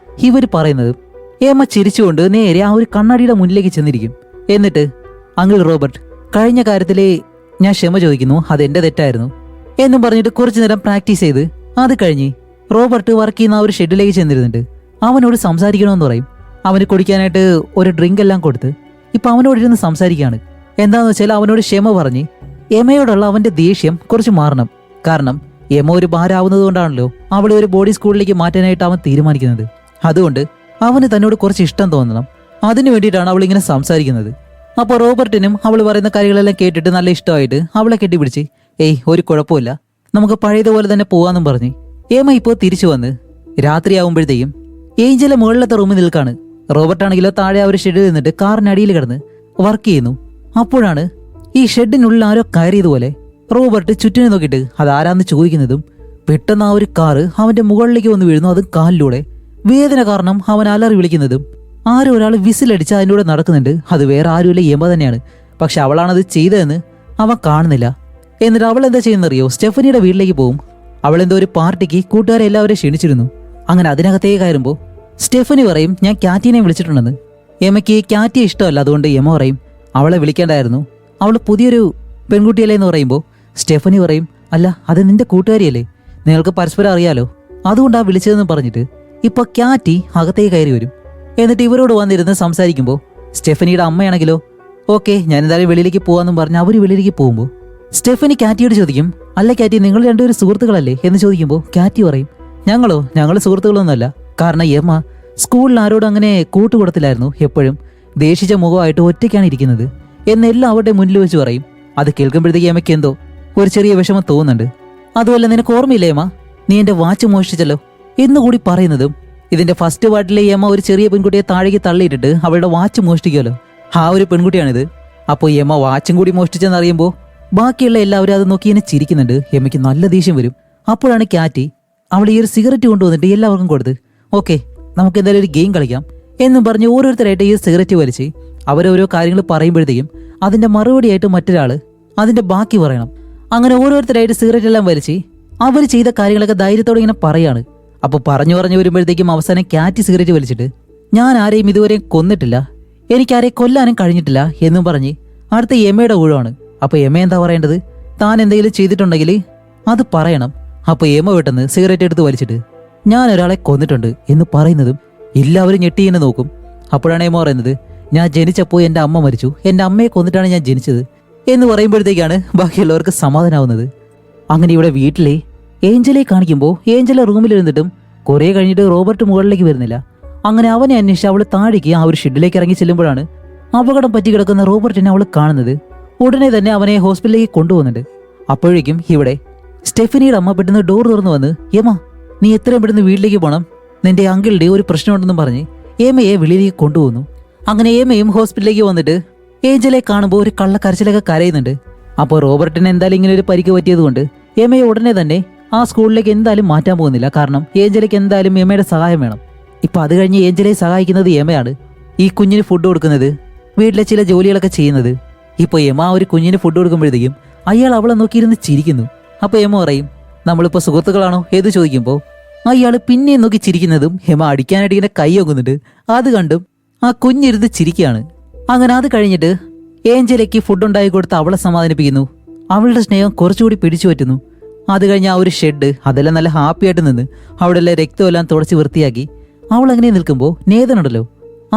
ഇവർ പറയുന്നത്. ഏമ ചിരിച്ചുകൊണ്ട് നേരെ ആ ഒരു കണ്ണാടിയുടെ മുന്നിലേക്ക് ചെന്നിരിക്കും. എന്നിട്ട് അങ്കിൾ റോബർട്ട്, കഴിഞ്ഞ കാര്യത്തിലെ ഞാൻ ക്ഷമ ചോദിക്കുന്നു, അതെന്റെ തെറ്റായിരുന്നു എന്നും പറഞ്ഞിട്ട് കുറച്ചു നേരം പ്രാക്ടീസ് ചെയ്ത് അത് കഴിഞ്ഞ് റോബർട്ട് വർക്ക് ചെയ്യുന്ന ആ ഒരു ഷെഡിലേക്ക് ചെന്നിരുന്നുണ്ട്. അവനോട് സംസാരിക്കണമെന്ന് പറയും. അവന് കുടിക്കാനായിട്ട് ഒരു ഡ്രിങ്ക് എല്ലാം കൊടുത്ത് ഇപ്പൊ അവനോട് ഇരുന്ന് സംസാരിക്കുകയാണ്. എന്താന്ന് വെച്ചാൽ അവനോട് ക്ഷമ പറഞ്ഞ് എമയോടുള്ള അവന്റെ ദേഷ്യം കുറച്ച് മാറണം. കാരണം എമ ഒരു ഭാരമാവുന്നത് കൊണ്ടാണല്ലോ അവളെ ഒരു ബോഡി സ്കൂളിലേക്ക് മാറ്റാനായിട്ട് അവൻ തീരുമാനിക്കുന്നത്. അതുകൊണ്ട് അവന് തന്നോട് കുറച്ച് ഇഷ്ടം തോന്നണം, അതിനു വേണ്ടിയിട്ടാണ് അവൾ ഇങ്ങനെ സംസാരിക്കുന്നത്. അപ്പോൾ റോബർട്ടിനും അവൾ പറയുന്ന കാര്യങ്ങളെല്ലാം കേട്ടിട്ട് നല്ല ഇഷ്ടമായിട്ട് അവളെ കെട്ടിപ്പിടിച്ച്, ഏയ് ഒരു കുഴപ്പമില്ല, നമുക്ക് പഴയതുപോലെ തന്നെ പോവാന്നും പറഞ്ഞ് ഏമ ഇപ്പോൾ തിരിച്ചു വന്ന് രാത്രിയാവുമ്പോഴത്തേക്കും ഏഞ്ചല മുകളിലത്തെ റൂമിൽ നിൽക്കാണ്. റോബർട്ടാണെങ്കിലോ താഴെ ആ ഒരു ഷെഡിൽ നിന്നിട്ട് കാറിനടിയിൽ കിടന്ന് വർക്ക് ചെയ്യുന്നു. അപ്പോഴാണ് ഈ ഷെഡിനുള്ളിൽ ആരോ കയറിയതുപോലെ റോബർട്ട് ചുറ്റിനെ നോക്കിയിട്ട് അതാരാന്ന് ചോദിക്കുന്നതും പെട്ടെന്ന് ആ ഒരു കാറ് അവന്റെ മുകളിലേക്ക് വന്ന് വീഴുന്നു, അതും കാലിലൂടെ. വേദന കാരണം അവൻ അലറി വിളിക്കുന്നതും ആരോ ഒരാൾ വിസിലടിച്ച് അതിൻ്റെ കൂടെ നടക്കുന്നുണ്ട്. അത് വേറെ ആരുമില്ല, എമ തന്നെയാണ്. പക്ഷെ അവളാണത് ചെയ്തതെന്ന് അവൻ കാണുന്നില്ല. എന്നിട്ട് അവൾ എന്താ ചെയ്യുന്നറിയോ, സ്റ്റെഫനിയുടെ വീട്ടിലേക്ക് പോകും. അവളെന്തോ ഒരു പാർട്ടിക്ക് കൂട്ടുകാരെ എല്ലാവരെയും ക്ഷണിച്ചിരുന്നു. അങ്ങനെ അതിനകത്തേക്ക് കയറുമ്പോൾ സ്റ്റെഫനി പറയും, ഞാൻ കാറ്റിനെ വിളിച്ചിട്ടുണ്ടെന്ന്. എമയ്ക്ക് കാറ്റിയെ ഇഷ്ടമല്ല, അതുകൊണ്ട് എമ പറയും അവളെ വിളിക്കേണ്ടായിരുന്നു, അവൾ പുതിയൊരു പെൺകുട്ടിയല്ലേ എന്ന് പറയുമ്പോൾ സ്റ്റെഫനി പറയും, അല്ല അത് നിന്റെ കൂട്ടുകാരിയല്ലേ, നിങ്ങൾക്ക് പരസ്പരം അറിയാലോ, അതുകൊണ്ടാണ് വിളിച്ചതെന്ന് പറഞ്ഞിട്ട് ഇപ്പൊ കാറ്റി അകത്തേക്ക് കയറി വരും. എന്നിട്ട് ഇവരോട് വന്നിരുന്ന് സംസാരിക്കുമ്പോൾ സ്റ്റെഫനിയുടെ അമ്മയാണെങ്കിലോ ഓക്കെ ഞാൻ എന്തായാലും വെളിയിലേക്ക് പോകാമെന്നും പറഞ്ഞ് അവർ വെളിയിലേക്ക് പോകുമ്പോൾ സ്റ്റെഫനി കാറ്റിയോട് ചോദിക്കും, അല്ല കാറ്റി, നിങ്ങൾ രണ്ടുപേരും സുഹൃത്തുക്കളല്ലേ എന്ന് ചോദിക്കുമ്പോൾ കാറ്റി പറയും, ഞങ്ങൾ സുഹൃത്തുക്കളൊന്നുമല്ല. കാരണം എമ്മ സ്കൂളിൽ ആരോടും അങ്ങനെ കൂട്ടുകൂടത്തില്ലായിരുന്നു, എപ്പോഴും ദേഷിച്ച മുഖമായിട്ട് ഒറ്റയ്ക്കാണ് ഇരിക്കുന്നത് എന്നെല്ലാം അവരുടെ മുന്നിൽ വെച്ച് പറയും. അത് കേൾക്കുമ്പോഴത്തേക്ക് എമ്മയ്ക്ക് എന്തോ ഒരു ചെറിയ വിഷമം തോന്നുന്നുണ്ട്. അതുമല്ല, നിനക്ക് ഓർമ്മയില്ലേ എമ്മ, നീ എന്റെ വാച്ച് മോഷ്ടിച്ചല്ലോ എന്നുകൂടി പറയുന്നതും ഇതിന്റെ ഫസ്റ്റ് പാർട്ടിലെ എമ്മ ഒരു ചെറിയ പെൺകുട്ടിയെ താഴേക്ക് തള്ളിയിട്ടിട്ട് അവളുടെ വാച്ച് മോഷ്ടിക്കുമല്ലോ, ആ ഒരു പെൺകുട്ടിയാണിത്. അപ്പോൾ എമ്മ വാച്ചും കൂടി മോഷ്ടിച്ചെന്നറിയുമ്പോൾ ബാക്കിയുള്ള എല്ലാവരും അത് നോക്കി എന്നെ ചിരിക്കുന്നുണ്ട്. എമ്മയ്ക്ക് നല്ല ദേഷ്യം വരും. അപ്പോഴാണ് കാറ്റി അവൾ ഈ ഒരു സിഗരറ്റ് കൊണ്ടുവന്നിട്ട് എല്ലാവർക്കും കൊടുത്ത്, ഓക്കെ നമുക്ക് എന്തായാലും ഒരു ഗെയിം കളിക്കാം എന്നും പറഞ്ഞ് ഓരോരുത്തരായിട്ട് ഈ സിഗരറ്റ് വലിച്ച് അവരോരോ കാര്യങ്ങൾ പറയുമ്പോഴത്തേക്കും അതിന്റെ മറുപടിയായിട്ട് മറ്റൊരാള് അതിന്റെ ബാക്കി പറയണം. അങ്ങനെ ഓരോരുത്തരായിട്ട് സിഗരറ്റ് എല്ലാം വലിച്ച് അവർ ചെയ്ത കാര്യങ്ങളൊക്കെ ധൈര്യത്തോടെ ഇങ്ങനെ പറയാണ്. അപ്പൊ പറഞ്ഞു വരുമ്പോഴത്തേക്കും അവസാനം കാറ്റി സിഗരറ്റ് വലിച്ചിട്ട്, ഞാൻ ആരെയും ഇതുവരെയും കൊന്നിട്ടില്ല, എനിക്കാരെയും കൊല്ലാനും കഴിഞ്ഞിട്ടില്ല എന്നും പറഞ്ഞ് അടുത്ത എമ്മയുടെ ഊഴമാണ്. അപ്പൊ എമ്മ എന്താ പറയേണ്ടത്, താൻ എന്തെങ്കിലും ചെയ്തിട്ടുണ്ടെങ്കിൽ അത് പറയണം. അപ്പൊ എമ്മ പെട്ടെന്ന് സിഗരറ്റ് എടുത്ത് വലിച്ചിട്ട്, ഞാൻ ഒരാളെ കൊന്നിട്ടുണ്ട് എന്ന് പറയുന്നതും എല്ലാവരും ഞെട്ടി എന്നെ നോക്കും. അപ്പോഴാണ് എമ്മ പറയുന്നത്, ഞാൻ ജനിച്ചപ്പോൾ എൻ്റെ അമ്മ മരിച്ചു, എൻ്റെ അമ്മയെ കൊന്നിട്ടാണ് ഞാൻ ജനിച്ചത് എന്ന് പറയുമ്പോഴത്തേക്കാണ് ബാക്കിയുള്ളവർക്ക് സമാധാനാവുന്നത്. അങ്ങനെ ഇവിടെ വീട്ടിലെ ഏഞ്ചലെ കാണിക്കുമ്പോൾ ഏഞ്ചലെ റൂമിലിരുന്നിട്ടും കുറെ കഴിഞ്ഞിട്ട് റോബർട്ട് മുകളിലേക്ക് വരുന്നില്ല. അങ്ങനെ അവനെ അന്വേഷിച്ച് അവൾ താഴേക്ക് ആ ഒരു ഷെഡിലേക്ക് ഇറങ്ങി ചെല്ലുമ്പോഴാണ് അപകടം പറ്റി കിടക്കുന്ന റോബർട്ടിനെ അവൾ കാണുന്നത്. ഉടനെ തന്നെ അവനെ ഹോസ്പിറ്റലിലേക്ക് കൊണ്ടുപോകുന്നുണ്ട്. അപ്പോഴേക്കും ഇവിടെ സ്റ്റെഫനിയുടെ അമ്മ പെട്ടെന്ന് ഡോർ തുറന്നു വന്ന്, ഏമ നീ എത്രയും പെട്ടെന്ന് വീട്ടിലേക്ക് പോകണം, നിന്റെ അങ്കിളുടെ ഒരു പ്രശ്നമുണ്ടെന്നും പറഞ്ഞ് ഏമയെ വെളിയിലേക്ക് കൊണ്ടുപോകുന്നു. അങ്ങനെ ഏമയും ഹോസ്പിറ്റലിലേക്ക് വന്നിട്ട് ഏഞ്ചലെ കാണുമ്പോൾ ഒരു കള്ളക്കരച്ചിലൊക്കെ കരയുന്നുണ്ട്. അപ്പോൾ റോബർട്ടിന് എന്തായാലും ഇങ്ങനെ ഒരു പരിക്ക് പറ്റിയതുകൊണ്ട് ഏമയെ ഉടനെ തന്നെ ആ സ്കൂളിലേക്ക് എന്തായാലും മാറ്റാൻ പോകുന്നില്ല. കാരണം ഏഞ്ചലയ്ക്ക് എന്തായാലും ഏമയുടെ സഹായം വേണം. ഇപ്പൊ അത് കഴിഞ്ഞ് ഏഞ്ചലയെ സഹായിക്കുന്നത് ഏമയാണ്. ഈ കുഞ്ഞിന് ഫുഡ് കൊടുക്കുന്നത്, വീട്ടിലെ ചില ജോലികളൊക്കെ ചെയ്യുന്നത്. ഇപ്പൊ ഏമ ഒരു കുഞ്ഞിന് ഫുഡ് കൊടുക്കുമ്പോഴത്തേക്കും അയാൾ അവളെ നോക്കിയിരുന്ന് ചിരിക്കുന്നു. അപ്പൊ ഏമ പറയും, നമ്മളിപ്പോ സുഹൃത്തുക്കളാണോ എന്ന് ചോദിക്കുമ്പോൾ അയാൾ പിന്നെ നോക്കി ചിരിക്കുന്നതും ഹെമ അടിക്കാനായിട്ട് ഇങ്ങനെ കൈ ഒങ്ങുന്നുണ്ട്. അത് കണ്ടും ആ കുഞ്ഞിരുന്ന് ചിരിക്കുകയാണ്. അങ്ങനെ അത് കഴിഞ്ഞിട്ട് ഏഞ്ചലയ്ക്ക് ഫുഡ് ഉണ്ടാക്കി കൊടുത്ത് അവളെ സമാധാനിപ്പിക്കുന്നു. അവളുടെ സ്നേഹം കുറച്ചുകൂടി പിടിച്ചു പറ്റുന്നു. അത് കഴിഞ്ഞ് ആ ഒരു ഷെഡ് അതെല്ലാം നല്ല ഹാപ്പി ആയിട്ട് നിന്ന് അവിടെ എല്ലാം രക്തമെല്ലാം തുടച്ച് വൃത്തിയാക്കി അവൾ അങ്ങനെ നിൽക്കുമ്പോൾ നേതനുണ്ടല്ലോ,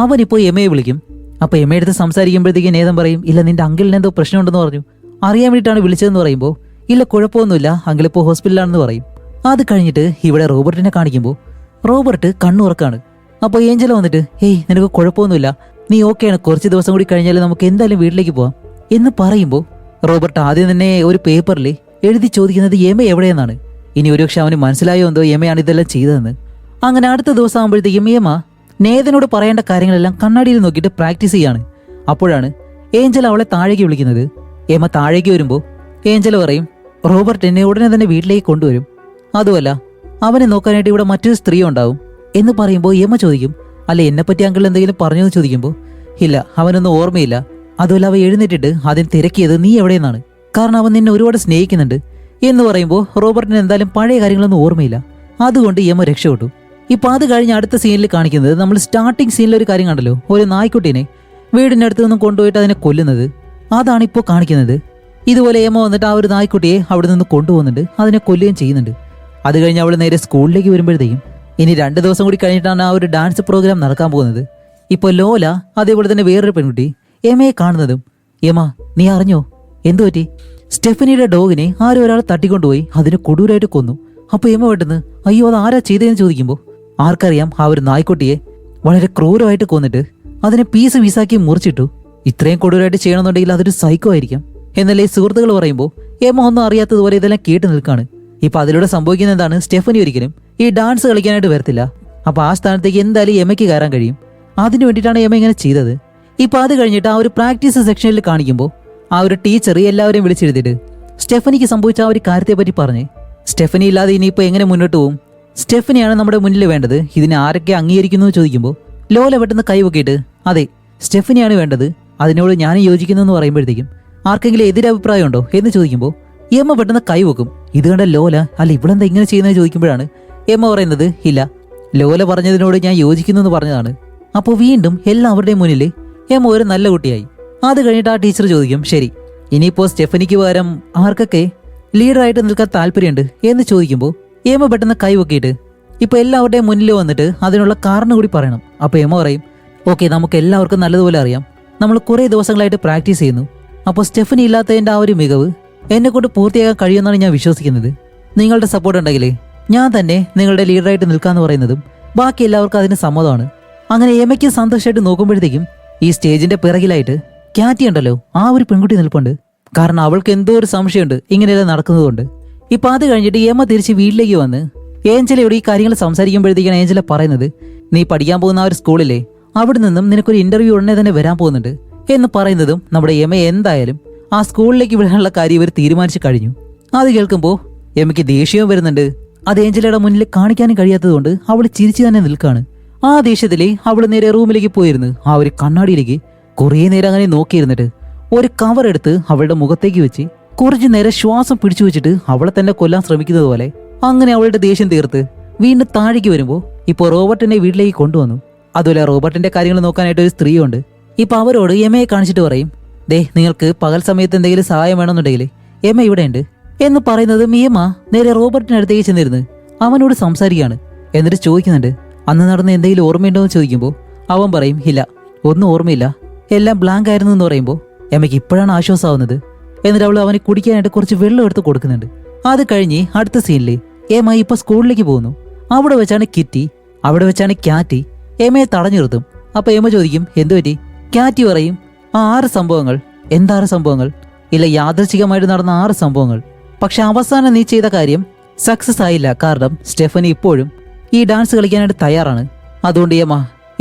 അവനിപ്പോൾ എമയെ വിളിക്കും. അപ്പൊ എമയെടുത്ത് സംസാരിക്കുമ്പോഴത്തേക്ക് നേതൻ പറയും, ഇല്ല നിന്റെ അങ്കിളിന് എന്തോ പ്രശ്നമുണ്ടെന്ന് പറഞ്ഞു, അറിയാൻ വേണ്ടിയിട്ടാണ് വിളിച്ചതെന്ന് പറയുമ്പോൾ, ഇല്ല കുഴപ്പമൊന്നുമില്ല, അങ്കിളിപ്പോൾ ഹോസ്പിറ്റലിലാണെന്ന് പറയും. അത് കഴിഞ്ഞിട്ട് ഇവിടെ റോബർട്ടിനെ കാണിക്കുമ്പോൾ റോബർട്ട് കണ്ണുറക്കാണ്. അപ്പോൾ ഏഞ്ചല വന്നിട്ട്, ഏയ് നിനക്ക് കുഴപ്പമൊന്നുമില്ല, നീ ഓക്കെയാണ്, കുറച്ച് ദിവസം കൂടി കഴിഞ്ഞാൽ നമുക്ക് എന്തായാലും വീട്ടിലേക്ക് പോവാം എന്ന് പറയുമ്പോൾ റോബർട്ട് ആദ്യം തന്നെ ഒരു പേപ്പറിൽ എഴുതി ചോദിക്കുന്നത് എമ എവിടെയെന്നാണ്. ഇനി ഒരുപക്ഷെ അവന് മനസ്സിലായോ എന്തോ എമയാണ് ഇതെല്ലാം ചെയ്തതെന്ന്. അങ്ങനെ അടുത്ത ദിവസം ആകുമ്പോഴത്തേക്കും എമ നേതനോട് പറയേണ്ട കാര്യങ്ങളെല്ലാം കണ്ണാടിയിൽ നോക്കിയിട്ട് പ്രാക്ടീസ് ചെയ്യാണ്. അപ്പോഴാണ് ഏഞ്ചല അവളെ താഴേക്ക് വിളിക്കുന്നത്. എമ താഴേക്ക് വരുമ്പോൾ ഏഞ്ചല പറയും, റോബർട്ട് എന്നെ ഉടനെ തന്നെ വീട്ടിലേക്ക് കൊണ്ടുവരും, അതുമല്ല അവനെ നോക്കാനായിട്ട് ഇവിടെ മറ്റൊരു സ്ത്രീ ഉണ്ടാവും എന്ന് പറയുമ്പോൾ എമ ചോദിക്കും, അല്ല എന്നെപ്പറ്റി അങ്കിൾ എന്തെങ്കിലും പറഞ്ഞു എന്ന് ചോദിക്കുമ്പോൾ, ഇല്ല അവനൊന്നും ഓർമ്മയില്ല, അതുമല്ല അവ എഴുന്നേറ്റിട്ട് അതിന് തിരക്കിയത് നീ എവിടെയെന്നാണ്, കാരണം അവൻ നിന്നെ ഒരുപാട് സ്നേഹിക്കുന്നുണ്ട് എന്ന് പറയുമ്പോൾ റോബർട്ടിന് എന്തായാലും പഴയ കാര്യങ്ങളൊന്നും ഓർമ്മയില്ല. അതുകൊണ്ട് എമ രക്ഷപ്പെട്ടു. ഇപ്പൊ അത് കഴിഞ്ഞ് അടുത്ത സീനിൽ കാണിക്കുന്നത്, നമ്മൾ സ്റ്റാർട്ടിങ് സീനിൽ ഒരു കാര്യം കണ്ടല്ലോ, ഒരു നായ്ക്കുട്ടീനെ വീടിന്റെ അടുത്ത് നിന്നും കൊണ്ടുപോയിട്ട് അതിനെ കൊല്ലുന്നത്, അതാണ് ഇപ്പോൾ കാണിക്കുന്നത്. ഇതുപോലെ എമ വന്നിട്ട് ആ ഒരു നായ്ക്കുട്ടിയെ അവിടെ നിന്ന് കൊണ്ടുപോകുന്നുണ്ട്, അതിനെ കൊല്ലുകയും ചെയ്യുന്നുണ്ട്. അത് കഴിഞ്ഞ് അവൾ നേരെ സ്കൂളിലേക്ക് വരുമ്പോഴത്തേക്കും ഇനി 2 ദിവസം കൂടി കഴിഞ്ഞിട്ടാണ് ആ ഒരു ഡാൻസ് പ്രോഗ്രാം നടക്കാൻ പോകുന്നത്. ഇപ്പോൾ ലോല അതേപോലെ തന്നെ വേറൊരു പെൺകുട്ടി എമയെ കാണുന്നതും, എമ നീ അറിഞ്ഞോ എന്തു പറ്റി, സ്റ്റെഫനിയുടെ ഡോഗിനെ ആരോ ഒരാൾ തട്ടിക്കൊണ്ടുപോയി അതിനെ കൊടൂരായിട്ട് കൊന്നു. അപ്പൊ എമ പെട്ടെന്ന്, അയ്യോ അത് ആരാ ചെയ്തതെന്ന് ചോദിക്കുമ്പോൾ, ആർക്കറിയാം, ആ ഒരു നായ്ക്കുട്ടിയെ വളരെ ക്രൂരമായിട്ട് കൊന്നിട്ട് അതിനെ പീസ് പീസാക്കി മുറിച്ചിട്ടു. ഇത്രയും കൊടൂരായിട്ട് ചെയ്യണമെന്നുണ്ടെങ്കിൽ അതൊരു സൈക്കോ ആയിരിക്കാം എന്നല്ലേ സുഹൃത്തുക്കൾ പറയുമ്പോൾ എമ ഒന്നും അറിയാത്തതുപോലെ ഇതെല്ലാം കേട്ട് നിൽക്കാണ്. ഇപ്പൊ അതിലൂടെ സംഭവിക്കുന്ന എന്താണ്, സ്റ്റെഫനി ഒരിക്കലും ഈ ഡാൻസ് കളിക്കാനായിട്ട് വരത്തില്ല. അപ്പൊ ആ സ്ഥാനത്തേക്ക് എന്തായാലും എമയ്ക്ക് കയറാൻ കഴിയും. അതിനു വേണ്ടിയിട്ടാണ് എമ ഇങ്ങനെ ചെയ്തത്. ഇപ്പൊ അത് കഴിഞ്ഞിട്ട് ആ ഒരു പ്രാക്ടീസ് സെക്ഷനിൽ കാണിക്കുമ്പോൾ ആ ഒരു ടീച്ചർ എല്ലാവരെയും വിളിച്ചെഴുതിയിട്ട് സ്റ്റെഫനിക്ക് സംഭവിച്ച ആ ഒരു കാര്യത്തെ പറ്റി പറഞ്ഞ്, സ്റ്റെഫനി ഇല്ലാതെ ഇനിയിപ്പോൾ എങ്ങനെ മുന്നോട്ട് പോകും, സ്റ്റെഫനിയാണ് നമ്മുടെ മുന്നിൽ വേണ്ടത്, ഇതിനെ ആരൊക്കെ അംഗീകരിക്കുന്നു എന്ന് ചോദിക്കുമ്പോൾ ലോല പെട്ടെന്ന് കൈവക്കിയിട്ട്, അതെ സ്റ്റെഫനിയാണ് വേണ്ടത്, അതിനോട് ഞാൻ യോജിക്കുന്നു എന്ന് പറയുമ്പോഴത്തേക്കും ആർക്കെങ്കിലും എതിരഭിപ്രായം ഉണ്ടോ എന്ന് ചോദിക്കുമ്പോൾ എമ്മ പെട്ടെന്ന് കൈവക്കും. ഇത് കണ്ട ലോല, അല്ല ഇവളെന്താ ഇങ്ങനെ ചെയ്യുന്നത് ചോദിക്കുമ്പോഴാണ് എമ്മ പറയുന്നത്, ഇല്ല ലോല പറഞ്ഞതിനോട് ഞാൻ യോജിക്കുന്നു എന്ന് പറഞ്ഞതാണ്. അപ്പോൾ വീണ്ടും എല്ലാവരുടെയും മുന്നിൽ എമ്മ ഒരു നല്ല കുട്ടിയായി. അത് കഴിഞ്ഞിട്ട് ആ ടീച്ചർ ചോദിക്കും, ശരി ഇനിയിപ്പോൾ സ്റ്റെഫനിക്ക് പകരം ആർക്കൊക്കെ ലീഡറായിട്ട് നിൽക്കാൻ താല്പര്യമുണ്ട് എന്ന് ചോദിക്കുമ്പോൾ എമ്മ പെട്ടെന്ന് കൈവക്കിയിട്ട് ഇപ്പൊ എല്ലാവരുടെയും മുന്നിൽ വന്നിട്ട് അതിനുള്ള കാരണം കൂടി പറയണം. അപ്പൊ എമ്മ പറയും, ഓക്കെ നമുക്ക് എല്ലാവർക്കും നല്ലതുപോലെ അറിയാം, നമ്മൾ കുറെ ദിവസങ്ങളായിട്ട് പ്രാക്ടീസ് ചെയ്യുന്നു, അപ്പോൾ സ്റ്റെഫനി ഇല്ലാത്തതിന്റെ ആ ഒരു മികവ് എന്നെ കൊണ്ട് പൂർത്തിയാക്കാൻ കഴിയുമെന്നാണ് ഞാൻ വിശ്വസിക്കുന്നത്. നിങ്ങളുടെ സപ്പോർട്ട് ഉണ്ടെങ്കിലേ ഞാൻ തന്നെ നിങ്ങളുടെ ലീഡറായിട്ട് നിൽക്കാന്ന് പറയുന്നതും ബാക്കി എല്ലാവർക്കും അതിന് സമ്മതമാണ്. അങ്ങനെ എമയ്ക്ക് സന്തോഷമായിട്ട് നോക്കുമ്പോഴത്തേക്കും ഈ സ്റ്റേജിന്റെ പിറകിലായിട്ട് ക്യാറ്റി ഉണ്ടല്ലോ, ആ ഒരു പെൺകുട്ടി നിൽപ്പുണ്ട്. കാരണം അവൾക്ക് എന്തോ ഒരു സംശയമുണ്ട് ഇങ്ങനെയെല്ലാം നടക്കുന്നതുകൊണ്ട്. ഇപ്പൊ അത് കഴിഞ്ഞിട്ട് എമ തിരിച്ച് വീട്ടിലേക്ക് വന്ന് ഏഞ്ചലയോട് ഈ കാര്യങ്ങൾ സംസാരിക്കുമ്പോഴത്തേക്കാണ് ഏഞ്ചല പറയുന്നത്, നീ പഠിക്കാൻ പോകുന്ന ആ ഒരു സ്കൂളിലെ അവിടെ നിന്നും നിനക്കൊരു ഇന്റർവ്യൂ ഉടനെ തന്നെ വരാൻ പോകുന്നുണ്ട് എന്ന് പറയുന്നതും നമ്മുടെ എമ എന്തായാലും ആ സ്കൂളിലേക്ക് വിടാനുള്ള കാര്യം ഇവർ തീരുമാനിച്ചു കഴിഞ്ഞു. അത് കേൾക്കുമ്പോൾ എമയ്ക്ക് ദേഷ്യവും വരുന്നുണ്ട്. അത് ഏഞ്ചലയുടെ മുന്നിൽ കാണിക്കാനും കഴിയാത്തതുകൊണ്ട് അവൾ ചിരിച്ചു തന്നെ നിൽക്കാണ്. ആ ദേഷ്യത്തില് അവൾ നേരെ റൂമിലേക്ക് പോയിരുന്നു. ആ ഒരു കണ്ണാടിയിലേക്ക് കുറേ നേരം അങ്ങനെ നോക്കിയിരുന്നിട്ട് ഒരു കവർ എടുത്ത് അവളുടെ മുഖത്തേക്ക് വെച്ച് കുറച്ചു നേരം ശ്വാസം പിടിച്ചു വെച്ചിട്ട് അവളെ തന്നെ കൊല്ലാൻ ശ്രമിക്കുന്നത് പോലെ അങ്ങനെ അവളുടെ ദേഷ്യം തീർത്ത് വീണ്ടും താഴേക്ക് വരുമ്പോൾ ഇപ്പോൾ റോബർട്ടിനെ വീട്ടിലേക്ക് കൊണ്ടുവന്നു. അതുപോലെ റോബർട്ടിന്റെ കാര്യങ്ങൾ നോക്കാനായിട്ട് ഒരു സ്ത്രീയുണ്ട്. ഇപ്പൊ അവരോട് എമയെ കാണിച്ചിട്ട് പറയും, ദേ നിങ്ങൾക്ക് പകൽ സമയത്ത് എന്തെങ്കിലും സഹായം വേണമെന്നുണ്ടെങ്കിൽ എമ ഇവിടെ ഉണ്ട് എന്ന് പറയുന്നത് എമ നേരെ റോബർട്ടിനടുത്തേക്ക് ചെന്നിരുന്ന് അവനോട് സംസാരിക്കുകയാണ്. എന്നിട്ട് ചോദിക്കുന്നുണ്ട്, അന്ന് നടന്ന എന്തെങ്കിലും ഓർമ്മയുണ്ടോ എന്ന് ചോദിക്കുമ്പോൾ അവൻ പറയും, ഇല്ല ഒന്നും ഓർമ്മയില്ല, എല്ലാം ബ്ലാങ്ക് ആയിരുന്നു എന്ന് പറയുമ്പോൾ എമയ്ക്ക് ഇപ്പോഴാണ് ആശ്വാസമാവുന്നത്. എന്നിട്ട് അവൾ അവനെ കുടിക്കാനായിട്ട് കുറച്ച് വെള്ളം എടുത്ത് കൊടുക്കുന്നുണ്ട്. അത് കഴിഞ്ഞ് അടുത്ത സീനില് എമ ഇപ്പൊ സ്കൂളിലേക്ക് പോകുന്നു. അവിടെ വെച്ചാണ് കിറ്റി, അവിടെ വെച്ചാണ് ക്യാറ്റി എമയെ തടഞ്ഞു നിർത്തും. അപ്പൊ എമ ചോദിക്കും, എന്തു പറ്റി? ക്യാറ്റി പറയും, ആ 6 സംഭവങ്ങൾ. എന്താറ് സംഭവങ്ങൾ? ഇല്ല, യാദൃച്ഛികമായിട്ട് നടന്ന 6 സംഭവങ്ങൾ. പക്ഷെ അവസാനം നീ ചെയ്ത കാര്യം സക്സസ് ആയില്ല. കാരണം സ്റ്റെഫനി ഇപ്പോഴും ഈ ഡാൻസ് കളിക്കാനായിട്ട് തയ്യാറാണ്. അതുകൊണ്ട് എമ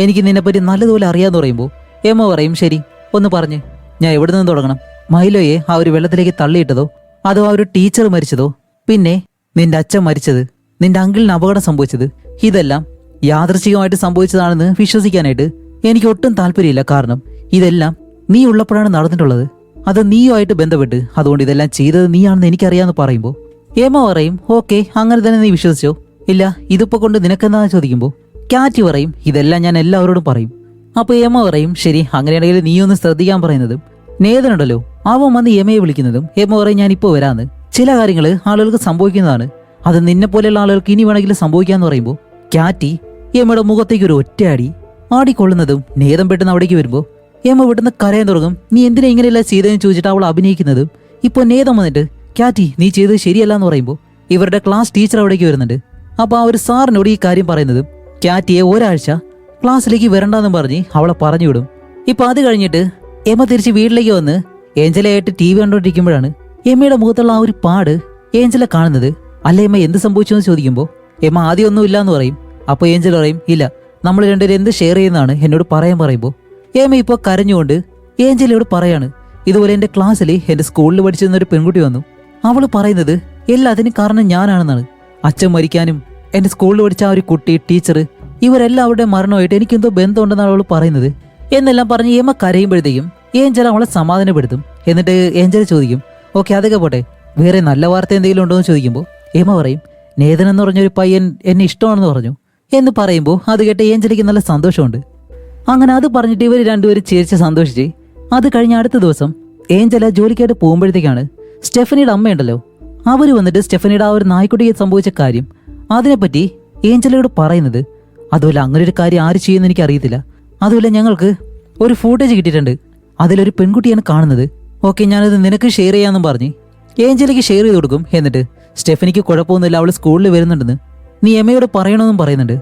എനിക്ക് നിന്നെപ്പറ്റി നല്ലതുപോലെ അറിയാന്ന് പറയുമ്പോൾ എമ പറയും, ശരി ഒന്ന് പറഞ്ഞ്, ഞാൻ എവിടെ നിന്ന് തുടങ്ങണം? മൈലോയെ ആ ഒരു വെള്ളത്തിലേക്ക് തള്ളിയിട്ടതോ, അതോ ആ ഒരു ടീച്ചർ മരിച്ചതോ, പിന്നെ നിന്റെ അച്ഛൻ മരിച്ചത്, നിന്റെ അങ്കിളിന് അപകടം സംഭവിച്ചത്, ഇതെല്ലാം യാദൃച്ഛികമായിട്ട് സംഭവിച്ചതാണെന്ന് വിശ്വസിക്കാനായിട്ട് എനിക്ക് ഒട്ടും താല്പര്യമില്ല. കാരണം ഇതെല്ലാം നീ ഉള്ളപ്പോഴാണ് നടന്നിട്ടുള്ളത്, അത് നീയുമായിട്ട് ബന്ധപ്പെട്ട്, അതുകൊണ്ട് ഇതെല്ലാം ചെയ്തത് നീയാണെന്ന് എനിക്കറിയാമെന്ന് പറയുമ്പോൾ എമ പറയും, ഓക്കെ അങ്ങനെ തന്നെ നീ വിശ്വസിച്ചോ? ഇല്ല ഇതിപ്പോ കൊണ്ട് നിനക്കെന്താന്ന് ചോദിക്കുമ്പോൾ ക്യാറ്റി പറയും, ഇതെല്ലാം ഞാൻ എല്ലാവരോടും പറയും. അപ്പൊ എമ പറയും, ശരി അങ്ങനെയാണെങ്കിൽ നീ ഒന്ന് ശ്രദ്ധിക്കാൻ പറയുന്നതും നേതനുണ്ടല്ലോ അവൻ വന്ന് എമയെ വിളിക്കുന്നതും എമ പറയും, ഞാൻ ഇപ്പോൾ വരാന്ന്. ചില കാര്യങ്ങൾ ആളുകൾക്ക് സംഭവിക്കുന്നതാണ്, അത് നിന്നെ പോലെയുള്ള ആളുകൾക്ക് ഇനി വേണമെങ്കിലും സംഭവിക്കാന്ന് പറയുമ്പോൾ ക്യാറ്റി എമയുടെ മുഖത്തേക്ക് ഒരു ഒറ്റയടി ആടിക്കൊള്ളുന്നതും നേതം പെട്ടെന്ന് അവിടേക്ക് വരുമ്പോൾ എമ പെട്ടെന്ന് കരയാൻ തുടങ്ങും. നീ എന്തിനാ ഇങ്ങനെയല്ല ചെയ്തതെന്ന് ചോദിച്ചിട്ട് അവൾ അഭിനയിക്കുന്നതും ഇപ്പൊ നേതം വന്നിട്ട് ക്യാറ്റി നീ ചെയ്തത് ശരിയല്ല എന്ന് പറയുമ്പോൾ ഇവരുടെ ക്ലാസ് ടീച്ചർ അവിടേക്ക് വരുന്നുണ്ട്. അപ്പൊ ആ ഒരു സാറിനോട് ഈ കാര്യം പറയുന്നതും ക്യാറ്റിയെ ഒരാഴ്ച ക്ലാസ്സിലേക്ക് വരണ്ടെന്നും പറഞ്ഞ് അവളെ പറഞ്ഞു വിടും. ഇപ്പൊ അത് കഴിഞ്ഞിട്ട് എമ തിരിച്ച് വീട്ടിലേക്ക് വന്ന് ഏഞ്ചലയായിട്ട് TV കണ്ടോണ്ടിരിക്കുമ്പോഴാണ് എമ്മയുടെ മുഖത്തുള്ള ആ ഒരു പാട് ഏഞ്ചല കാണുന്നത്. അല്ല എമ്മ എന്ത് സംഭവിച്ചു എന്ന് ചോദിക്കുമ്പോൾ എമ്മ ആദ്യം ഒന്നും ഇല്ല എന്ന് പറയും. അപ്പോൾ ഏഞ്ചല പറയും, ഇല്ല നമ്മൾ രണ്ടുപേരും എന്ത് ഷെയർ ചെയ്യുന്നതാണ് എന്നോട് പറയുമ്പോൾ എമ്മ ഇപ്പോൾ കരഞ്ഞുകൊണ്ട് ഏഞ്ചലയോട് പറയാണ്, ഇതുപോലെ എൻ്റെ ക്ലാസ്സിൽ എൻ്റെ സ്കൂളിൽ പഠിച്ചിരുന്ന ഒരു പെൺകുട്ടി വന്നു. അവൾ പറയുന്നത് എല്ലാത്തിനും കാരണം ഞാനാണെന്നാണ്. അച്ഛൻ മരിക്കാനും എൻ്റെ സ്കൂളിൽ പഠിച്ച ആ ഒരു കുട്ടി, ടീച്ചർ, ഇവരെല്ലാവരുടെ മരണമായിട്ട് എനിക്കെന്തോ ബന്ധമുണ്ടെന്നാണ് അവൾ പറയുന്നത് എന്നെല്ലാം പറഞ്ഞ് എമ്മ കരയുമ്പോഴത്തേക്കും ഏഞ്ചല അവളെ സമാധാനപ്പെടുത്തും. എന്നിട്ട് ഏഞ്ചല ചോദിക്കും, ഓക്കെ അതൊക്കെ പോട്ടെ, വേറെ നല്ല വാർത്ത എന്തെങ്കിലും ഉണ്ടോ എന്ന് ചോദിക്കുമ്പോൾ എമ്മ പറയും, നേതൻ എന്ന് പറഞ്ഞൊരു പയ്യൻ എന്നെ ഇഷ്ടമാണെന്ന് പറഞ്ഞു എന്ന് പറയുമ്പോൾ അത് കേട്ട് ഏഞ്ചലയ്ക്ക് നല്ല സന്തോഷമുണ്ട്. അങ്ങനെ അത് പറഞ്ഞിട്ട് ഇവർ രണ്ടുപേരും ചേർച്ച് സന്തോഷിച്ച് അത് കഴിഞ്ഞ അടുത്ത ദിവസം ഏഞ്ചല ജോലിക്കായിട്ട് പോകുമ്പോഴത്തേക്കാണ് സ്റ്റെഫനിയുടെ അമ്മയുണ്ടല്ലോ അവർ വന്നിട്ട് സ്റ്റെഫനിയുടെ ആ ഒരു നായ്ക്കുട്ടിക്ക് സംഭവിച്ച കാര്യം അതിനെപ്പറ്റി ഏഞ്ചലയോട് പറയുന്നത്. അതുപോലെ അങ്ങനെ ഒരു കാര്യം ആര് ചെയ്യുമെന്ന് എനിക്ക് അറിയത്തില്ല. അതുപോലെ ഞങ്ങൾക്ക് ഒരു ഫൂട്ടേജ് കിട്ടിയിട്ടുണ്ട്, അതിലൊരു പെൺകുട്ടിയാണ് കാണുന്നത്. ഓക്കെ ഞാനത് നിനക്ക് ഷെയർ ചെയ്യാമെന്നും പറഞ്ഞ് ഏഞ്ചലയ്ക്ക് ഷെയർ ചെയ്ത് കൊടുക്കും. എന്നിട്ട് സ്റ്റെഫനിക്ക് കുഴപ്പമൊന്നുമില്ല, അവൾ സ്കൂളിൽ വരുന്നുണ്ടെന്ന് നീ എമ്മയോട് പറയണമെന്നും പറയുന്നുണ്ട്.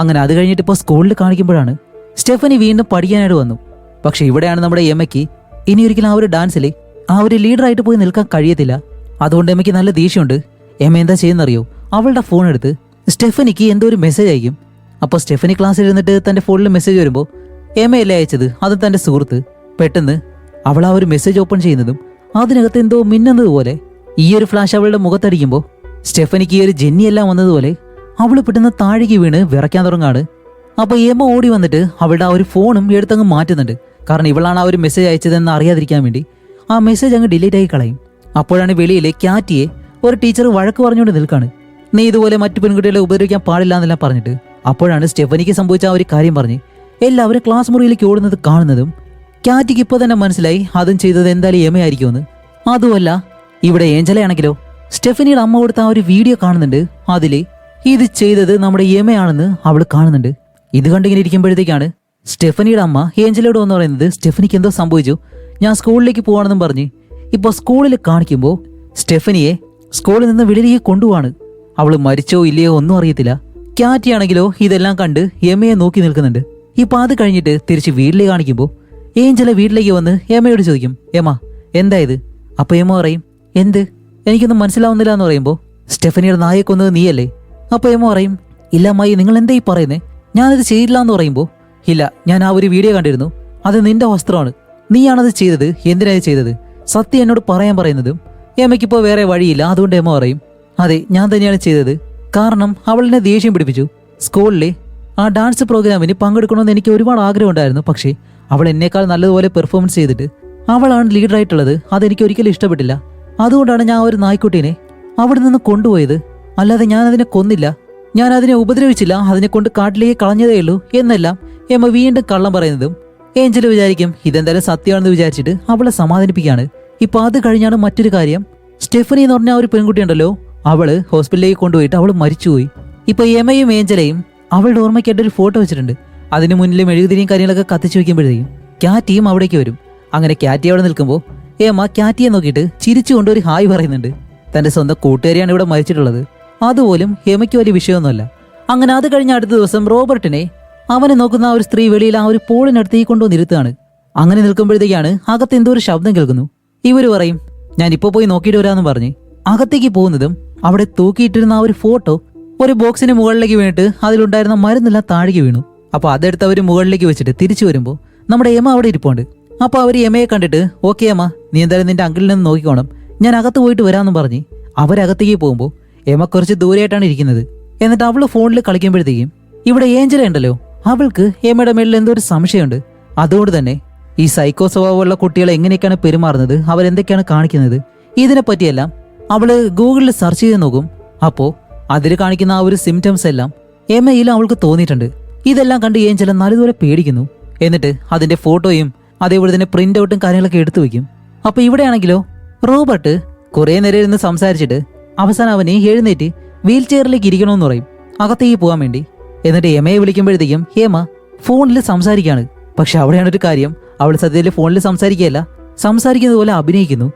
അങ്ങനെ അത് കഴിഞ്ഞിട്ട് ഇപ്പോൾ സ്കൂളിൽ കാണിക്കുമ്പോഴാണ് സ്റ്റെഫനി വീണ്ടും പഠിക്കാനായിട്ട് വന്നു. പക്ഷെ ഇവിടെയാണ് നമ്മുടെ എമ്മയ്ക്ക് ഇനി ഒരിക്കലും ആ ഒരു ഡാൻസിൽ ആ ഒരു ലീഡറായിട്ട് പോയി നിൽക്കാൻ കഴിയത്തില്ല. അതുകൊണ്ട് എമ്മയ്ക്ക് നല്ല ദേഷ്യമുണ്ട്. എമ്മ എന്താ ചെയ്യുന്നറിയോ, അവളുടെ ഫോൺ എടുത്ത് സ്റ്റെഫനിക്ക് എന്തോ ഒരു മെസ്സേജ് അയക്കും. അപ്പോൾ സ്റ്റെഫനി ക്ലാസ്സിൽ ഇരുന്നിട്ട് തൻ്റെ ഫോണിൽ മെസ്സേജ് വരുമ്പോൾ എമ്മയല്ലേ അയച്ചത്, അത് തൻ്റെ സുഹൃത്ത്. പെട്ടെന്ന് അവൾ ആ ഒരു മെസ്സേജ് ഓപ്പൺ ചെയ്യുന്നതും അതിനകത്ത് എന്തോ മിന്നുന്നത് പോലെ ഈ ഒരു ഫ്ലാഷ് അവളുടെ മുഖത്തടിക്കുമ്പോൾ സ്റ്റെഫനിക്ക് ഈ ഒരു ജെന്നിയെല്ലാം വന്നതുപോലെ അവൾ പെട്ടെന്ന് താഴേക്ക് വീണ് വിറയ്ക്കാൻ തുടങ്ങാണ്. അപ്പോൾ എമ്മ ഓടി വന്നിട്ട് അവളുടെ ആ ഒരു ഫോണും എടുത്തങ്ങ് മാറ്റുന്നുണ്ട്. കാരണം ഇവളാണ് ആ ഒരു മെസ്സേജ് അയച്ചതെന്ന് അറിയാതിരിക്കാൻ വേണ്ടി ആ മെസ്സേജ് അങ്ങ് ഡിലീറ്റ് ആയി കളയും. അപ്പോഴാണ് വെളിയിലെ ക്യാറ്റിയെ ഒരു ടീച്ചർ വഴക്ക് പറഞ്ഞുകൊണ്ട് നിൽക്കാണ്, നീ ഇതുപോലെ മറ്റു പെൺകുട്ടികളെ ഉപദ്രവിക്കാൻ പാടില്ല എന്നെല്ലാം പറഞ്ഞിട്ട്. അപ്പോഴാണ് സ്റ്റെഫനിക്ക് സംഭവിച്ച ആ ഒരു കാര്യം പറഞ്ഞ് എല്ലാവരും ക്ലാസ് മുറിയിലേക്ക് ഓടുന്നത് കാണുന്നതും ക്യാറ്റിക്ക് ഇപ്പോൾ തന്നെ മനസ്സിലായി അതും ചെയ്തത് എന്തായാലും എമയായിരിക്കുമെന്ന്. അതുമല്ല ഇവിടെ ഏഞ്ചലയാണെങ്കിലോ സ്റ്റെഫനിയുടെ അമ്മ കൊടുത്ത ആ ഒരു വീഡിയോ കാണുന്നുണ്ട്. അതില് ഇത് ചെയ്തത് നമ്മുടെ എമയാണെന്ന് അവൾ കാണുന്നുണ്ട്. ഇത് കണ്ടിങ്ങനെ ഇരിക്കുമ്പോഴത്തേക്കാണ് സ്റ്റെഫനിയുടെ അമ്മ ഏഞ്ചലയോട് വന്ന് പറയുന്നത്, സ്റ്റെഫനിക്ക് എന്തോ സംഭവിച്ചു, ഞാൻ സ്കൂളിലേക്ക് പോവാണെന്നും പറഞ്ഞ് ഇപ്പോൾ സ്കൂളിൽ കാണിക്കുമ്പോൾ സ്റ്റെഫനിയെ സ്കൂളിൽ നിന്ന് വെളിയിലേക്ക് കൊണ്ടുപോവാണ്. അവള് മരിച്ചോ ഇല്ലയോ ഒന്നും അറിയത്തില്ല. ക്യാറ്റിയാണെങ്കിലോ ഇതെല്ലാം കണ്ട് എമ്മയെ നോക്കി നിൽക്കുന്നുണ്ട്. ഇപ്പൊ അത് കഴിഞ്ഞിട്ട് തിരിച്ച് വീട്ടിലേക്ക് കാണിക്കുമ്പോൾ ഏഞ്ചല വീട്ടിലേക്ക് വന്ന് എമ്മയോട് ചോദിക്കും, എമ്മ എന്താ ഇത്? അപ്പൊ എമ്മ പറയും, എന്ത്, എനിക്കൊന്നും മനസ്സിലാവുന്നില്ല എന്ന് പറയുമ്പോൾ, സ്റ്റെഫനിയുടെ നായെ കൊന്നത് നീയല്ലേ? അപ്പൊ എമ്മ പറയും, ഇല്ല അമ്മായി, നിങ്ങൾ എന്താ ഈ പറയുന്നേ? ഞാനിത് ചെയ്തില്ല എന്ന് പറയുമ്പോൾ, ഇല്ല, ഞാൻ ആ ഒരു വീഡിയോ കണ്ടിരുന്നു, അത് നിന്റെ വസ്ത്രമാണ്, നീയാണത് ചെയ്തത്, എന്തിനാണ് ചെയ്തത്? സത്യം എന്നോട് പറയാൻ പറയുന്നതും എമ്മയ്ക്കിപ്പോൾ വേറെ വഴിയില്ല. അതുകൊണ്ട് എമ്മ പറയും, അതെ, ഞാൻ തന്നെയാണ് ചെയ്തത്. കാരണം അവളെന്നെ ദേഷ്യം പിടിപ്പിച്ചു. സ്കൂളിലെ ആ ഡാൻസ് പ്രോഗ്രാമിന് പങ്കെടുക്കണമെന്ന് എനിക്ക് ഒരുപാട് ആഗ്രഹം ഉണ്ടായിരുന്നു. പക്ഷേ അവൾ എന്നേക്കാൾ നല്ലതുപോലെ പെർഫോമൻസ് ചെയ്തിട്ട് അവളാണ് ലീഡറായിട്ടുള്ളത്. അതെനിക്ക് ഒരിക്കലും ഇഷ്ടപ്പെട്ടില്ല. അതുകൊണ്ടാണ് ഞാൻ ഒരു നായ്ക്കുട്ടീനെ അവിടെ നിന്ന് കൊണ്ടുപോയത്. അല്ലാതെ ഞാൻ അതിനെ കൊന്നില്ല, ഞാൻ അതിനെ ഉപദ്രവിച്ചില്ല, അതിനെ കൊണ്ട് കാട്ടിലേക്ക് കളഞ്ഞതേ ഉള്ളൂ എന്നെല്ലാം എമ്മ വീണ്ടും കള്ളം പറയുന്നതും ഏഞ്ചല് വിചാരിക്കും ഇതെന്തായാലും സത്യമാണെന്ന് വിചാരിച്ചിട്ട് അവളെ സമാധാനിപ്പിക്കുകയാണ്. ഇപ്പൊ അത് കഴിഞ്ഞാണ് മറ്റൊരു കാര്യം. സ്റ്റെഫനി എന്ന് പറഞ്ഞ ഒരു പെൺകുട്ടിയുണ്ടല്ലോ, അവള് ഹോസ്പിറ്റലിലേക്ക് കൊണ്ടുപോയിട്ട് അവള് മരിച്ചുപോയി. ഇപ്പൊ എമ്മയും ഏഞ്ചലയും അവളുടെ ഓർമ്മയ്ക്കായിട്ട് ഒരു ഫോട്ടോ വെച്ചിട്ടുണ്ട്. അതിന് മുന്നിൽ മെഴുകുതിരിയും കാര്യങ്ങളൊക്കെ കത്തിച്ചു വെക്കുമ്പോഴത്തേക്കും ക്യാറ്റിയും അവിടേക്ക് വരും. അങ്ങനെ ക്യാറ്റി അവിടെ നിൽക്കുമ്പോൾ ഏമ്മ ക്യാറ്റിയെ നോക്കിയിട്ട് ചിരിച്ചുകൊണ്ട് ഒരു ഹായ് പറയുന്നുണ്ട്. തന്റെ സ്വന്തം കൂട്ടുകാരിയാണ് ഇവിടെ മരിച്ചിട്ടുള്ളത്. അതുപോലും ഏമയ്ക്ക് വലിയ വിഷയമൊന്നുമല്ല. അങ്ങനെ അത് കഴിഞ്ഞ അടുത്ത ദിവസം റോബർട്ടിനെ അവനെ നോക്കുന്ന ആ ഒരു സ്ത്രീ വെളിയിൽ ആ ഒരു പോളിനടുത്തേക്ക് കൊണ്ടുവന്നിരുത്താണ്. അങ്ങനെ നിൽക്കുമ്പോഴത്തേക്കാണ് അകത്ത് എന്തോ ഒരു ശബ്ദം കേൾക്കുന്നു. ഇവര് പറയും, ഞാൻ ഇപ്പൊ പോയി നോക്കിയിട്ട് വരാമെന്ന് പറഞ്ഞ് അകത്തേക്ക് പോകുന്നതും അവിടെ തൂക്കിയിട്ടിരുന്ന ആ ഒരു ഫോട്ടോ ഒരു ബോക്സിന് മുകളിലേക്ക് വീണിട്ട് അതിലുണ്ടായിരുന്ന മരുന്നെല്ലാം താഴേക്ക് വീണു. അപ്പൊ അതെടുത്ത് അവർ മുകളിലേക്ക് വെച്ചിട്ട് തിരിച്ചു വരുമ്പോൾ നമ്മുടെ എമ അവിടെ ഇരിപ്പുണ്ട്. അപ്പൊ അവർ എമയെ കണ്ടിട്ട്, ഓക്കെ അമ്മ, നീ എന്തായാലും നിന്റെ അങ്കിളിൽ നിന്ന് നോക്കിക്കോണം, ഞാൻ അകത്ത് പോയിട്ട് വരാമെന്ന് പറഞ്ഞ് അവരകത്തേക്ക് പോകുമ്പോൾ എമ കുറച്ച് ദൂരെയായിട്ടാണ് ഇരിക്കുന്നത്. എന്നിട്ട് അവള് ഫോണിൽ കളിക്കുമ്പോഴത്തേക്കും ഇവിടെ ഏഞ്ചല ഉണ്ടല്ലോ, അവൾക്ക് എമയുടെ മേളിൽ എന്തോ ഒരു സംശയമുണ്ട്. അതുകൊണ്ട് തന്നെ ഈ സൈക്കോ സ്വഭാവമുള്ള കുട്ടികളെ എങ്ങനെയൊക്കെയാണ് പെരുമാറുന്നത്, അവരെന്തൊക്കെയാണ് കാണിക്കുന്നത്, ഇതിനെപ്പറ്റിയെല്ലാം അവള് ഗൂഗിളിൽ സെർച്ച് ചെയ്ത് നോക്കും. അപ്പോ അതിൽ കാണിക്കുന്ന ആ ഒരു സിംറ്റംസ് എല്ലാം എമയിൽ അവൾക്ക് തോന്നിയിട്ടുണ്ട്. ഇതെല്ലാം കണ്ട് ഏഞ്ചല നല്ലതുപോലെ പേടിക്കുന്നു. എന്നിട്ട് അതിന്റെ ഫോട്ടോയും അതേപോലെ തന്നെ പ്രിന്റ് ഔട്ടും കാര്യങ്ങളൊക്കെ എടുത്തു വെക്കും. അപ്പൊ ഇവിടെയാണെങ്കിലോ റോബർട്ട് കുറെ നേരം ഇരുന്ന് സംസാരിച്ചിട്ട് അവസാനം അവനെ എഴുന്നേറ്റ് വീൽ ചെയറിലേക്ക് ഇരിക്കണമെന്ന് പറയും അകത്തേക്ക് പോകാൻ വേണ്ടി. എന്നിട്ട് എമയെ വിളിക്കുമ്പോഴത്തേക്കും ഹേമ ഫോണിൽ സംസാരിക്കുകയാണ്. പക്ഷെ അവിടെയാണ് ഒരു കാര്യം, അവൾ സത്യത്തിൽ ഫോണിൽ സംസാരിക്കുകയല്ല, സംസാരിക്കുന്നത് പോലെ അഭിനയിക്കുന്നു.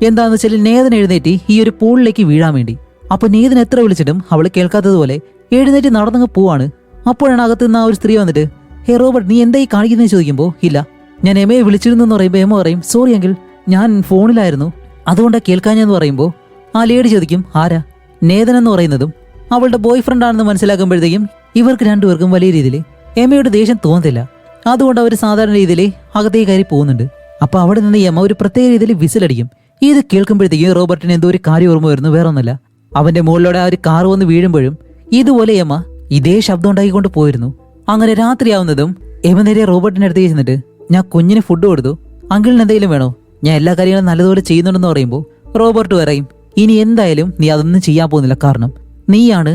എന്താന്ന് വെച്ചാൽ നേതൻ എഴുന്നേറ്റ് ഈ ഒരു പൂളിലേക്ക് വീഴാൻ വേണ്ടി. അപ്പൊ നേതൻ എത്ര വിളിച്ചിട്ടും അവൾ കേൾക്കാത്തതുപോലെ എഴുന്നേറ്റ് നടന്നങ്ങ് പോവാണ്. അപ്പോഴാണ് അകത്ത് നിന്ന് ആ ഒരു സ്ത്രീ വന്നിട്ട്, ഹേ റോബർട്ട്, നീ എന്തായി കാണിക്കുന്നതെന്ന് ചോദിക്കുമ്പോൾ, ഇല്ല, ഞാൻ എമയെ വിളിച്ചിരുന്നു എന്ന് പറയുമ്പോൾ എമ പറയും, സോറി എങ്കിൽ ഞാൻ ഫോണിലായിരുന്നു, അതുകൊണ്ടാണ് കേൾക്കാഞ്ഞെന്ന് പറയുമ്പോൾ ആ ലേഡി ചോദിക്കും, ആരാ? നേതൻ എന്ന് പറയുന്നതും അവളുടെ ബോയ് ഫ്രണ്ട് ആണെന്ന് മനസ്സിലാക്കുമ്പോഴത്തേക്കും ഇവർക്ക് രണ്ടുപേർക്കും വലിയ രീതിയിൽ എമയുടെ ദേഷ്യം തോന്നുന്നില്ല. അതുകൊണ്ട് അവർ സാധാരണ രീതിയിൽ അകത്തേക്ക് കയറി പോകുന്നുണ്ട്. അപ്പൊ അവിടെ നിന്ന് എമ ഒരു പ്രത്യേക രീതിയിൽ വിസിലടിക്കും. ഇത് കേൾക്കുമ്പോഴത്തേക്കും റോബർട്ടിന് എന്തോ ഒരു കാര്യം ഓർമ്മ വരുന്നു, വേറെ ഒന്നല്ല, അവന്റെ മുകളിലൂടെ ആ ഒരു കാർ വന്ന് വീഴുമ്പോഴും ഇതുപോലെ എമ ഇതേ ശബ്ദം ഉണ്ടാക്കിക്കൊണ്ട് പോയിരുന്നു. അങ്ങനെ രാത്രിയാവുന്നതും എമ നേരെ റോബർട്ടിന്റെ അടുത്തേക്ക് ചെന്നിട്ട്, ഞാൻ കുഞ്ഞിന് ഫുഡ് കൊടുത്തു, അങ്കിളിന് എന്തെങ്കിലും വേണോ? ഞാൻ എല്ലാ കാര്യങ്ങളും നല്ലതുപോലെ ചെയ്യുന്നുണ്ടെന്ന് പറയുമ്പോൾ റോബർട്ട് പറയും, ഇനി എന്തായാലും നീ അതൊന്നും ചെയ്യാൻ പോകുന്നില്ല, കാരണം നീയാണ്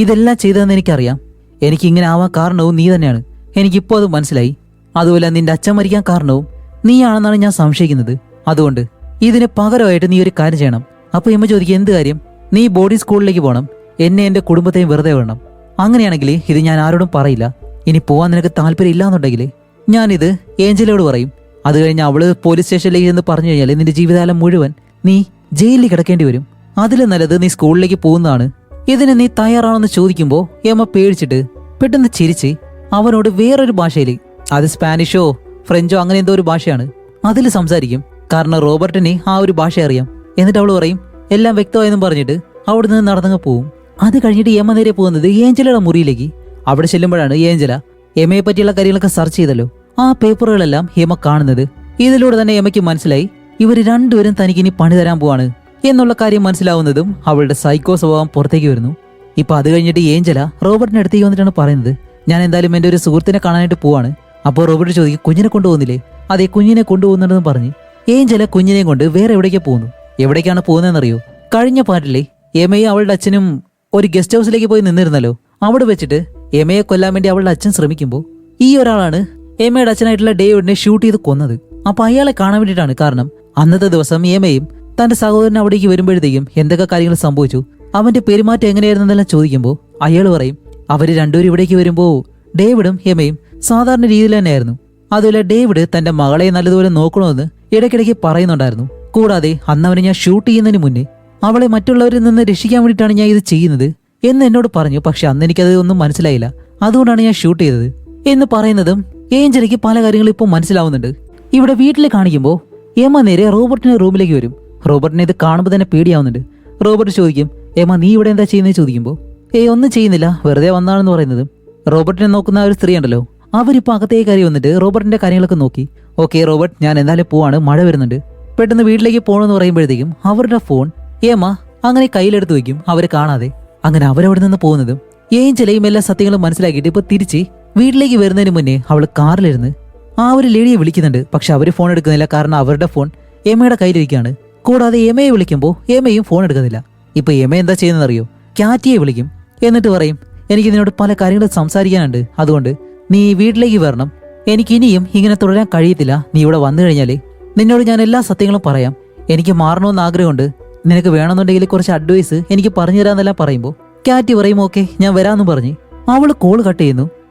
ഇതെല്ലാം ചെയ്തതെന്ന് എനിക്കറിയാം, എനിക്കിങ്ങനെ ആവാൻ കാരണവും നീ തന്നെയാണ്, എനിക്കിപ്പോൾ അത് മനസ്സിലായി. അതുപോലെ നിന്റെ അച്ഛൻ മരിക്കാൻ കാരണവും നീയാണെന്നാണ് ഞാൻ സംശയിക്കുന്നത്. അതുകൊണ്ട് ഇതിന് പകരമായിട്ട് നീ ഒരു കാര്യം ചെയ്യണം. അപ്പൊ എമ്മ ചോദിക്കുക, എന്ത് കാര്യം? നീ ബോർഡിംഗ് സ്കൂളിലേക്ക് പോകണം, എന്നെ എന്റെ കുടുംബത്തെയും വെറുതെ വിടണം. അങ്ങനെയാണെങ്കിൽ ഇത് ഞാൻ ആരോടും പറയില്ല. ഇനി പോവാൻ നിനക്ക് താല്പര്യം ഇല്ലാന്നുണ്ടെങ്കിൽ ഞാനിത് ഏഞ്ചലോട് പറയും. അത് കഴിഞ്ഞ് അവള് പോലീസ് സ്റ്റേഷനിലേക്ക് എന്ന് പറഞ്ഞു കഴിഞ്ഞാൽ നിന്റെ ജീവിതകാലം മുഴുവൻ നീ ജയിലിൽ കിടക്കേണ്ടി വരും. അതിലും നല്ലത് നീ സ്കൂളിലേക്ക് പോകുന്നതാണ്. ഇതിന് നീ തയ്യാറാണെന്ന് ചോദിക്കുമ്പോൾ എമ്മ പേടിച്ചിട്ട് പെട്ടെന്ന് ചിരിച്ച് അവനോട് വേറൊരു ഭാഷയിൽ, അത് സ്പാനിഷോ ഫ്രഞ്ചോ അങ്ങനെ എന്തോ ഒരു ഭാഷയാണ്, അതിൽ സംസാരിക്കും. കാരണം റോബർട്ടിന് ആ ഒരു ഭാഷ അറിയാം. എന്നിട്ട് അവൾ പറയും, എല്ലാം വ്യക്തമായെന്നും പറഞ്ഞിട്ട് അവിടെ നിന്ന് നടന്നങ്ങ് പോവും. അത് കഴിഞ്ഞിട്ട് എമ്മ നേരെ പോകുന്നത് ഏഞ്ചലയുടെ മുറിയിലേക്ക്. അവിടെ ചെല്ലുമ്പോഴാണ് ഏഞ്ചല എമ്മയെ പറ്റിയുള്ള കാര്യങ്ങളൊക്കെ സെർച്ച് ചെയ്തല്ലോ, ആ പേപ്പറുകളെല്ലാം എമ്മ കാണുന്നത്. ഇതിലൂടെ തന്നെ എമ്മയ്ക്ക് മനസ്സിലായി ഇവർ രണ്ടുപേരും തനിക്കിനി പണി തരാൻ പോവാണ് എന്നുള്ള കാര്യം മനസ്സിലാവുന്നതും അവളുടെ സൈക്കോ സ്വഭാവം പുറത്തേക്ക് വരുന്നു. ഇപ്പൊ അത് കഴിഞ്ഞിട്ട് ഏഞ്ചല റോബർട്ടിന്റെ അടുത്തേക്ക് വന്നിട്ടാണ് പറയുന്നത്, ഞാൻ എന്തായാലും എന്റെ ഒരു സുഹൃത്തിനെ കാണാനായിട്ട് പോവാണ്. അപ്പോൾ റോബർട്ട് ചോദിക്കും, കുഞ്ഞിനെ കൊണ്ടുപോകുന്നില്ലേ? അതെ, കുഞ്ഞിനെ കൊണ്ടുപോകുന്നുണ്ടെന്ന് പറഞ്ഞ് ഏഞ്ചല കുഞ്ഞിനെയും കൊണ്ട് വേറെ എവിടേക്ക് പോകുന്നു. എവിടേക്കാണ് പോകുന്നതെന്നറിയോ? കഴിഞ്ഞ പാട്ടിലെ എമയും അവളുടെ അച്ഛനും ഒരു ഗസ്റ്റ് ഹൗസിലേക്ക് പോയി നിന്നിരുന്നല്ലോ, അവിടെ വെച്ചിട്ട് എമയെ കൊല്ലാൻ വേണ്ടി അവളുടെ അച്ഛൻ ശ്രമിക്കുമ്പോൾ ഈ ഒരാളാണ് എമയുടെ അച്ഛനായിട്ടുള്ള ഡേവിഡിനെ ഷൂട്ട് ചെയ്ത് കൊന്നത്. അപ്പൊ അയാളെ കാണാൻ വേണ്ടിയിട്ടാണ്. കാരണം അന്നത്തെ ദിവസം എമയും തന്റെ സഹോദരൻ അവിടേക്ക് വരുമ്പോഴത്തേക്കും എന്തൊക്കെ കാര്യങ്ങൾ സംഭവിച്ചു, അവന്റെ പെരുമാറ്റം എങ്ങനെയായിരുന്നെന്നെല്ലാം ചോദിക്കുമ്പോൾ അയാൾ പറയും, അവര് രണ്ടുപേരും ഇവിടേക്ക് വരുമ്പോൾ ഡേവിഡും എമയും സാധാരണ രീതിയിൽ തന്നെയായിരുന്നു. അതുപോലെ ഡേവിഡ് തന്റെ മകളെ നല്ലതുപോലെ നോക്കണമെന്ന് ഇടയ്ക്കിടയ്ക്ക് പറയുന്നുണ്ടായിരുന്നു. കൂടാതെ അന്ന് അവനെ ഞാൻ ഷൂട്ട് ചെയ്യുന്നതിന് മുന്നേ അവളെ മറ്റുള്ളവരിൽ നിന്ന് രക്ഷിക്കാൻ വേണ്ടിയിട്ടാണ് ഞാൻ ഇത് ചെയ്യുന്നത് എന്ന് എന്നോട് പറഞ്ഞു. പക്ഷെ അന്ന് എനിക്കത് ഒന്നും മനസ്സിലായില്ല. അതുകൊണ്ടാണ് ഞാൻ ഷൂട്ട് ചെയ്തത് എന്ന് പറയുന്നതും ഏഞ്ചലയ്ക്ക് പല കാര്യങ്ങളും ഇപ്പോൾ മനസ്സിലാവുന്നുണ്ട്. ഇവിടെ വീട്ടിൽ കാണിക്കുമ്പോൾ എമ്മ നേരെ റോബർട്ടിന്റെ റൂമിലേക്ക് വരും. റോബർട്ടിനെ ഇത് കാണുമ്പോൾ തന്നെ പേടിയാവുന്നുണ്ട്. റോബർട്ട് ചോദിക്കും, എമ്മ നീ ഇവിടെ എന്താ ചെയ്യുന്നത് ചോദിക്കുമ്പോൾ ഒന്നും ചെയ്യുന്നില്ല, വെറുതെ വന്നാണെന്ന് പറയുന്നതും റോബർട്ടിനെ നോക്കുന്ന ഒരു സ്ത്രീ ഉണ്ടല്ലോ, അവരിപ്പോൾ അകത്തേക്ക് കയറി വന്നിട്ട് റോബർട്ടിന്റെ കാര്യങ്ങളൊക്കെ നോക്കി. ഓക്കെ റോബർട്ട്, ഞാൻ എന്തായാലും പോവാണ്, മഴ വരുന്നുണ്ട്, പെട്ടെന്ന് വീട്ടിലേക്ക് പോകണമെന്ന് പറയുമ്പോഴത്തേക്കും അവരുടെ ഫോൺ ഏമ്മ അങ്ങനെ കയ്യിലെടുത്ത് വയ്ക്കും, അവരെ കാണാതെ. അങ്ങനെ അവരവിടെ നിന്ന് പോകുന്നതും ഏഞ്ചലയും എല്ലാ സത്യങ്ങളും മനസ്സിലാക്കിയിട്ട് ഇപ്പൊ തിരിച്ച് വീട്ടിലേക്ക് വരുന്നതിന് മുന്നേ അവൾ കാറിലിരുന്ന് ആ ഒരു ലേഡിയെ വിളിക്കുന്നുണ്ട്. പക്ഷെ അവര് ഫോൺ എടുക്കുന്നില്ല, കാരണം അവരുടെ ഫോൺ എമ്മയുടെ കയ്യിലിരിക്കുകയാണ്. കൂടാതെ എമ്മയെ വിളിക്കുമ്പോൾ എമ്മയും ഫോൺ എടുക്കുന്നില്ല. ഇപ്പൊ എമ്മ എന്താ ചെയ്യുന്നതെന്നറിയോ, കാറ്റിയെ വിളിക്കും. എന്നിട്ട് പറയും, എനിക്ക് നിന്നോട് പല കാര്യങ്ങളും സംസാരിക്കാനുണ്ട്, അതുകൊണ്ട് നീ വീട്ടിലേക്ക് വരണം, എനിക്ക് ഇനിയും ഇങ്ങനെ തുടരാൻ കഴിയത്തില്ല, നീ ഇവിടെ വന്നു കഴിഞ്ഞാലേ നിന്നോട് ഞാൻ എല്ലാ സത്യങ്ങളും പറയാം, എനിക്ക് മാറണമെന്ന് ആഗ്രഹമുണ്ട്, നിനക്ക് വേണമെന്നുണ്ടെങ്കിൽ കുറച്ച് അഡ്വൈസ് എനിക്ക് പറഞ്ഞു തരാമെന്നെല്ലാം പറയുമ്പോൾ കാറ്റി പറയും ഓക്കെ ഞാൻ വരാമെന്ന് പറഞ്ഞ് അവള് കോൾ കട്ട് ചെയ്യുന്നു.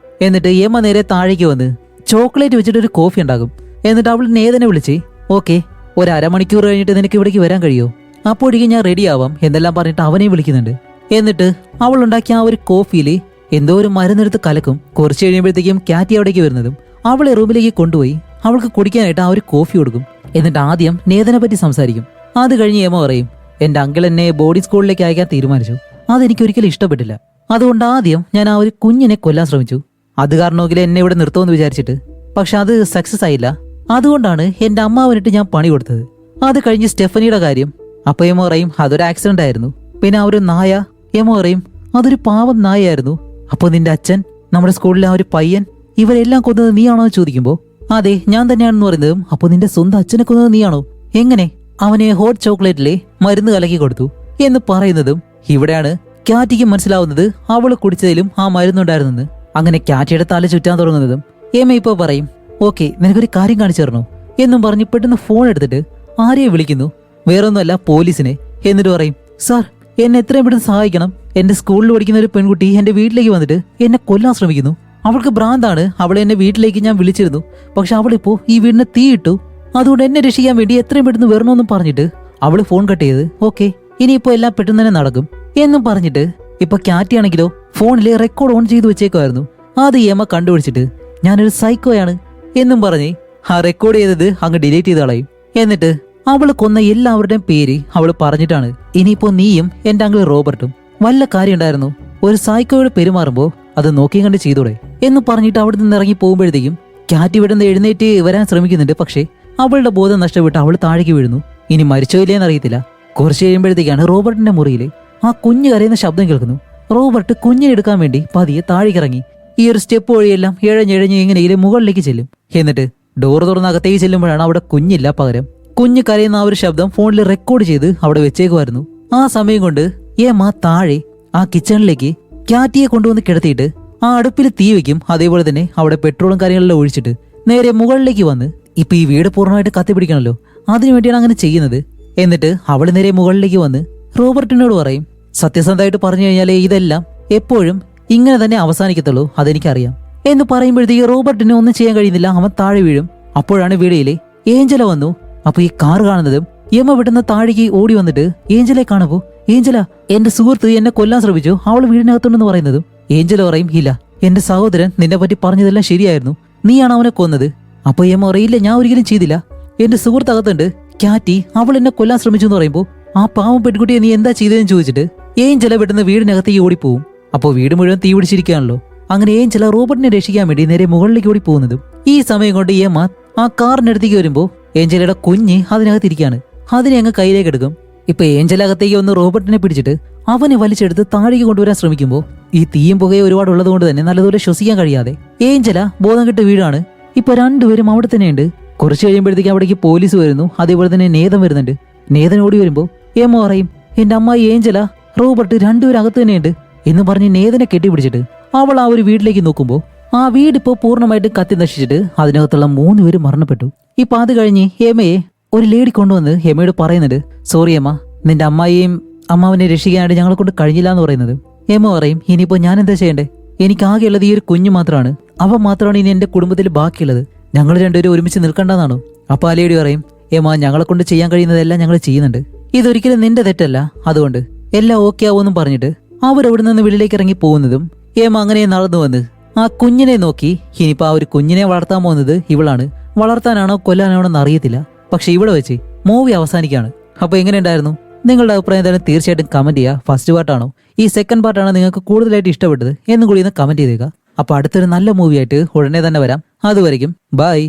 എന്നിട്ട് എമ്മ നേരെ താഴേക്ക് വന്ന് ചോക്ലേറ്റ് വെച്ചിട്ട് ഒരു കോഫി ഉണ്ടാകും. എന്നിട്ട് അവൾ നേതനെ വിളിച്ച് ഓക്കെ ഒരു അരമണിക്കൂർ കഴിഞ്ഞിട്ട് നിനക്ക് ഇവിടേക്ക് വരാൻ കഴിയോ, അപ്പോഴേക്കും ഞാൻ റെഡി ആവാം എന്നെല്ലാം പറഞ്ഞിട്ട് അവനെയും വിളിക്കുന്നുണ്ട്. എന്നിട്ട് അവൾ ഉണ്ടാക്കിയ ആ ഒരു കോഫിയിൽ എന്തോ ഒരു മരുന്നെടുത്ത് കലക്കും. കുറച്ച് കഴിയുമ്പോഴത്തേക്കും കാറ്റി അവിടേക്ക് വരുന്നതും അവളെ റൂമിലേക്ക് കൊണ്ടുപോയി അവൾക്ക് കുടിക്കാനായിട്ട് ആ ഒരു കോഫി കൊടുക്കും. എന്നിട്ട് ആദ്യം നേതനെ പറ്റി സംസാരിക്കും. അത് കഴിഞ്ഞ് ഏമ പറയും, എന്റെ അങ്കിൾ എന്നെ ബോഡി സ്കൂളിലേക്ക് അയക്കാൻ തീരുമാനിച്ചു, അതെനിക്കൊരിക്കലും ഇഷ്ടപ്പെട്ടില്ല, അതുകൊണ്ട് ആദ്യം ഞാൻ ആ ഒരു കുഞ്ഞിനെ കൊല്ലാൻ ശ്രമിച്ചു, അത് കാരണമെങ്കിൽ എന്നെ ഇവിടെ നിർത്തുമെന്ന് വിചാരിച്ചിട്ട്, പക്ഷെ അത് സക്സസ് ആയില്ല, അതുകൊണ്ടാണ് എന്റെ അമ്മാവനിട്ട് ഞാൻ പണി കൊടുത്തത്. അത് കഴിഞ്ഞ് സ്റ്റെഫനിയുടെ കാര്യം, അപ്പൊ ഏമ പറയും അതൊരു ആക്സിഡന്റ് ആയിരുന്നു. പിന്നെ ആ ഒരു നായ, ഏമ പറയും അതൊരു പാവം നായായിരുന്നു. അപ്പൊ നിന്റെ അച്ഛൻ, നമ്മുടെ സ്കൂളിലെ ആ ഒരു പയ്യൻ, ഇവരെല്ലാം കൊന്നത് നീയാണോ എന്ന് ചോദിക്കുമ്പോ അതെ ഞാൻ തന്നെയാണെന്ന് പറയുന്നതും അപ്പൊ നിന്റെ സ്വന്തം അച്ഛനെ കൊന്നത് നീയാണോ, എങ്ങനെ, അവനെ ഹോട്ട് ചോക്ലേറ്റിലെ മരുന്ന് കലക്കി കൊടുത്തു എന്ന് പറയുന്നതും ഇവിടെയാണ് കാറ്റിക്ക് മനസ്സിലാവുന്നത് അവള് കുടിച്ചതിലും ആ മരുന്നുണ്ടായിരുന്നെന്ന്. അങ്ങനെ കാറ്റിയുടെ തല ചുറ്റാൻ തുടങ്ങുന്നതും ഏമ ഇപ്പൊ പറയും ഓക്കെ നിനക്കൊരു കാര്യം കാണിച്ചു തരണോ എന്നും പറഞ്ഞ് പെട്ടെന്ന് ഫോൺ എടുത്തിട്ട് ആരെയെ വിളിക്കുന്നു, വേറൊന്നുമല്ല പോലീസിനെ. എന്നിട്ട് പറയും സാർ എന്നെ എത്രയും പെട്ടെന്ന് സഹായിക്കണം, എന്റെ സ്കൂളിൽ പഠിക്കുന്ന ഒരു പെൺകുട്ടി എന്റെ വീട്ടിലേക്ക് വന്നിട്ട് എന്നെ കൊല്ലാൻ ശ്രമിക്കുന്നു, അവൾക്ക് ഭ്രാന്താണ്, അവളെ എന്നെ വീട്ടിലേക്ക് ഞാൻ വിളിച്ചിരുന്നു, പക്ഷെ അവളിപ്പോ ഈ വീടിനെ തീയിട്ടു, അതുകൊണ്ട് എന്നെ രക്ഷിക്കാൻ വേണ്ടി എത്രയും പെട്ടെന്ന് വരണമെന്നും പറഞ്ഞിട്ട് അവള് ഫോൺ കട്ട് ചെയ്ത് ഓക്കെ ഇനിയിപ്പോ എല്ലാം പെട്ടെന്ന് തന്നെ നടക്കും എന്നും പറഞ്ഞിട്ട് ഇപ്പൊ കാറ്റിയാണെങ്കിലോ ഫോണില് റെക്കോർഡ് ഓൺ ചെയ്ത് വെച്ചേക്കുമായിരുന്നു. അത് ഏമ കണ്ടുപിടിച്ചിട്ട് ഞാനൊരു സൈക്കോയാണ് എന്നും പറഞ്ഞ് ആ റെക്കോർഡ് ചെയ്തത് അങ്ങ് ഡിലീറ്റ് ചെയ്ത് കളയും. എന്നിട്ട് അവള് കൊന്ന എല്ലാവരുടെയും പേര് അവള് പറഞ്ഞിട്ടാണ് ഇനിയിപ്പോ നീയും എന്റെ അങ്കിൾ റോബർട്ടും വല്ല കാര്യം ഉണ്ടായിരുന്നു, ഒരു സൈക്കോയോട് പെരുമാറുമ്പോ അത് നോക്കി കണ്ട് ചെയ്തോടെ എന്ന് പറഞ്ഞിട്ട് അവിടെ നിന്ന് ഇറങ്ങി പോകുമ്പോഴത്തേക്കും കാറ്റ് ഇവിടെ നിന്ന് എഴുന്നേറ്റ് വരാൻ ശ്രമിക്കുന്നുണ്ട്. പക്ഷേ അവളുടെ ബോധം നഷ്ടപ്പെട്ട് അവൾ താഴേക്ക് വീഴുന്നു. ഇനി മരിച്ചോ ഇല്ലേന്ന് അറിയത്തില്ല. കുറച്ച് കഴിയുമ്പോഴത്തേക്കാണ് റോബർട്ടിന്റെ മുറിയിൽ ആ കുഞ്ഞ് കരയുന്ന ശബ്ദം കേൾക്കുന്നു. റോബർട്ട് കുഞ്ഞിനെ എടുക്കാൻ വേണ്ടി പതിയെ താഴേക്ക് ഇറങ്ങി ഈ ഒരു സ്റ്റെപ്പ് വഴിയെല്ലാം ഇഴഞ്ഞിഴഞ്ഞ് എങ്ങനെയും മുകളിലേക്ക് ചെല്ലും. എന്നിട്ട് ഡോർ തുറന്ന് അകത്തേക്ക് ചെല്ലുമ്പോഴാണ് അവിടെ കുഞ്ഞില്ല, പകരം കുഞ്ഞ് കരയുന്ന ആ ഒരു ശബ്ദം ഫോണിൽ റെക്കോർഡ് ചെയ്ത് അവിടെ വെച്ചേക്കുമായിരുന്നു. ആ സമയം കൊണ്ട് ഏമ താഴെ ആ കിച്ചണിലേക്ക് കാറ്റിയെ കൊണ്ടുവന്ന് കിടത്തിയിട്ട് ആ അടുപ്പിൽ തീ വെക്കും. അതേപോലെ തന്നെ അവിടെ പെട്രോളും കാര്യങ്ങളെല്ലാം ഒഴിച്ചിട്ട് നേരെ മുകളിലേക്ക് വന്ന് ഇപ്പൊ ഈ വീട് പൂർണ്ണമായിട്ട് കത്തിപ്പിടിക്കണല്ലോ, അതിനുവേണ്ടിയാണ് അങ്ങനെ ചെയ്യുന്നത്. എന്നിട്ട് അവള് നേരെ മുകളിലേക്ക് വന്ന് റോബർട്ടിനോട് പറയും സത്യസന്ധമായിട്ട് പറഞ്ഞു കഴിഞ്ഞാലേ ഇതെല്ലാം എപ്പോഴും ഇങ്ങനെ തന്നെ അവസാനിക്കത്തുള്ളൂ, അതെനിക്കറിയാം എന്ന് പറയുമ്പോഴത്തേക്ക് റോബർട്ടിന് ഒന്നും ചെയ്യാൻ കഴിയുന്നില്ല, അവൻ താഴെ വീഴും. അപ്പോഴാണ് വീടിലെ ഏഞ്ചല വന്നു. അപ്പൊ ഈ കാർ കാണുന്നതും യമ വിടുന്ന താഴേക്ക് ഓടി വന്നിട്ട് ഏഞ്ചലെ കാണുമ്പോ ഏഞ്ചല എന്റെ സുഹൃത്ത് എന്നെ കൊല്ലാൻ ശ്രമിച്ചു, അവൾ വീടിനകത്തുണ്ടെന്ന് പറയുന്നതും ഏഞ്ചല പറയും ഇല്ല എന്റെ സഹോദരൻ നിന്നെ പറ്റി പറഞ്ഞതെല്ലാം ശരിയായിരുന്നു, നീയാണ് അവനെ കൊന്നത്. അപ്പൊ യമ പറയില്ല ഞാൻ ഒരിക്കലും ചെയ്തില്ല, എന്റെ സുഹൃത്ത് അകത്തുണ്ട്, കാറ്റി അവൾ എന്നെ കൊല്ലാൻ ശ്രമിച്ചു എന്ന് പറയുമ്പോ ആ പാവം പെൺകുട്ടിയെ നീ എന്താ ചെയ്തതെന്ന് ചോദിച്ചിട്ട് ഏഞ്ചല പെട്ടെന്ന് വീടിനകത്തേക്ക് ഓടിപ്പോവും. അപ്പോൾ വീട് മുഴുവൻ തീ പിടിച്ചിരിക്കുകയാണല്ലോ. അങ്ങനെ ഏഞ്ചല റോബർട്ടിനെ രക്ഷിക്കാൻ വേണ്ടി നേരെ മുകളിലേക്ക് ഓടി പോകുന്നതും ഈ സമയം കൊണ്ട് യമ ആ കാറിനടുത്തേക്ക് വരുമ്പോ ഏഞ്ചലയുടെ കുഞ്ഞ് അതിനകത്തിരിക്കുകയാണ്. അതിനെ അങ്ങ് കയ്യിലേക്ക് എടുക്കും. ഇപ്പൊ ഏഞ്ചല അകത്തേക്ക് വന്ന് റോബർട്ടിനെ പിടിച്ചിട്ട് അവനെ വലിച്ചെടുത്ത് താഴേക്ക് കൊണ്ടുവരാൻ ശ്രമിക്കുമ്പോൾ ഈ തീയും പുകയും ഒരുപാട് ഉള്ളത് കൊണ്ട് തന്നെ നല്ലതുപോലെ ശ്വസിക്കാൻ കഴിയാതെ ഏഞ്ചല ബോധം കെട്ട് വീടാണ്. ഇപ്പൊ രണ്ടുപേരും അവിടെ തന്നെയുണ്ട്. കുറച്ച് കഴിയുമ്പോഴത്തേക്ക് അവിടേക്ക് പോലീസ് വരുന്നു. അതേപോലെ തന്നെ നേതൻ വരുന്നുണ്ട്. നേതൻ ഓടി വരുമ്പോ ഏമ പറയും എന്റെ അമ്മായി ഏഞ്ചല റോബർട്ട് രണ്ടുപേരും അകത്ത് തന്നെയുണ്ട് എന്ന് പറഞ്ഞ് നേതനെ കെട്ടിപ്പിടിച്ചിട്ട് അവൾ ആ ഒരു വീട്ടിലേക്ക് നോക്കുമ്പോൾ ആ വീടിപ്പോ പൂർണ്ണമായിട്ട് കത്തി നശിച്ചിട്ട് അതിനകത്തുള്ള 3 പേര് മരണപ്പെട്ടു. ഇപ്പൊ അത് കഴിഞ്ഞ് ഹേമയെ ഒരു ലേഡി കൊണ്ടുവന്ന് ഹേമയോട് പറയുന്നുണ്ട് സോറി ഹേമ, നിന്റെ അമ്മായിയെയും അമ്മാവനെ രക്ഷിക്കാനായിട്ട് ഞങ്ങളെ കൊണ്ട് കഴിഞ്ഞില്ല എന്ന് പറയുന്നത്. ഹേമ പറയും ഇനിയിപ്പോ ഞാൻ എന്താ ചെയ്യണ്ടേ, എനിക്കാകെയുള്ളത് ഈ ഒരു കുഞ്ഞു മാത്രമാണ്, അവ മാത്രമാണ് ഇനി എന്റെ കുടുംബത്തിൽ ബാക്കിയുള്ളത്, ഞങ്ങൾ രണ്ടുപേരും ഒരുമിച്ച് നിൽക്കണ്ടെന്നാണോ? അപ്പൊ ആ ലേഡി പറയും ഹേമ ഞങ്ങളെ കൊണ്ട് ചെയ്യാൻ കഴിയുന്നതെല്ലാം ഞങ്ങൾ ചെയ്യുന്നുണ്ട്, ഇതൊരിക്കലും നിന്റെ തെറ്റല്ല, അതുകൊണ്ട് എല്ലാം ഓക്കെ ആവുമെന്നും പറഞ്ഞിട്ട് അവരവിടെ നിന്ന് വെളിയിലേക്ക് ഇറങ്ങി പോകുന്നതും ഏമ അങ്ങനെ നടന്നു വന്ന് ആ കുഞ്ഞിനെ നോക്കി. ഇനിയിപ്പോ ആ ഒരു കുഞ്ഞിനെ വളർത്താൻ പോകുന്നത് ഇവളാണ്. വളർത്താനാണോ കൊല്ലാനാണോ എന്ന് അറിയത്തില്ല. പക്ഷെ ഇവിടെ വെച്ച് മൂവി അവസാനിക്കുകയാണ്. അപ്പൊ എങ്ങനെയുണ്ടായിരുന്നു? നിങ്ങളുടെ അഭിപ്രായം എന്തായാലും തീർച്ചയായിട്ടും കമന്റ് ചെയ്യുക. ഫസ്റ്റ് പാർട്ടാണോ ഈ സെക്കൻഡ് പാർട്ടാണോ നിങ്ങൾക്ക് കൂടുതലായിട്ട് ഇഷ്ടപ്പെട്ടത് എന്നും കൂടി ഒന്ന് കമന്റ് ചെയ്തേക്കുക. അപ്പൊ അടുത്തൊരു നല്ല മൂവിയായിട്ട് ഉടനെ തന്നെ വരാം. അതുവരെയും ബൈ.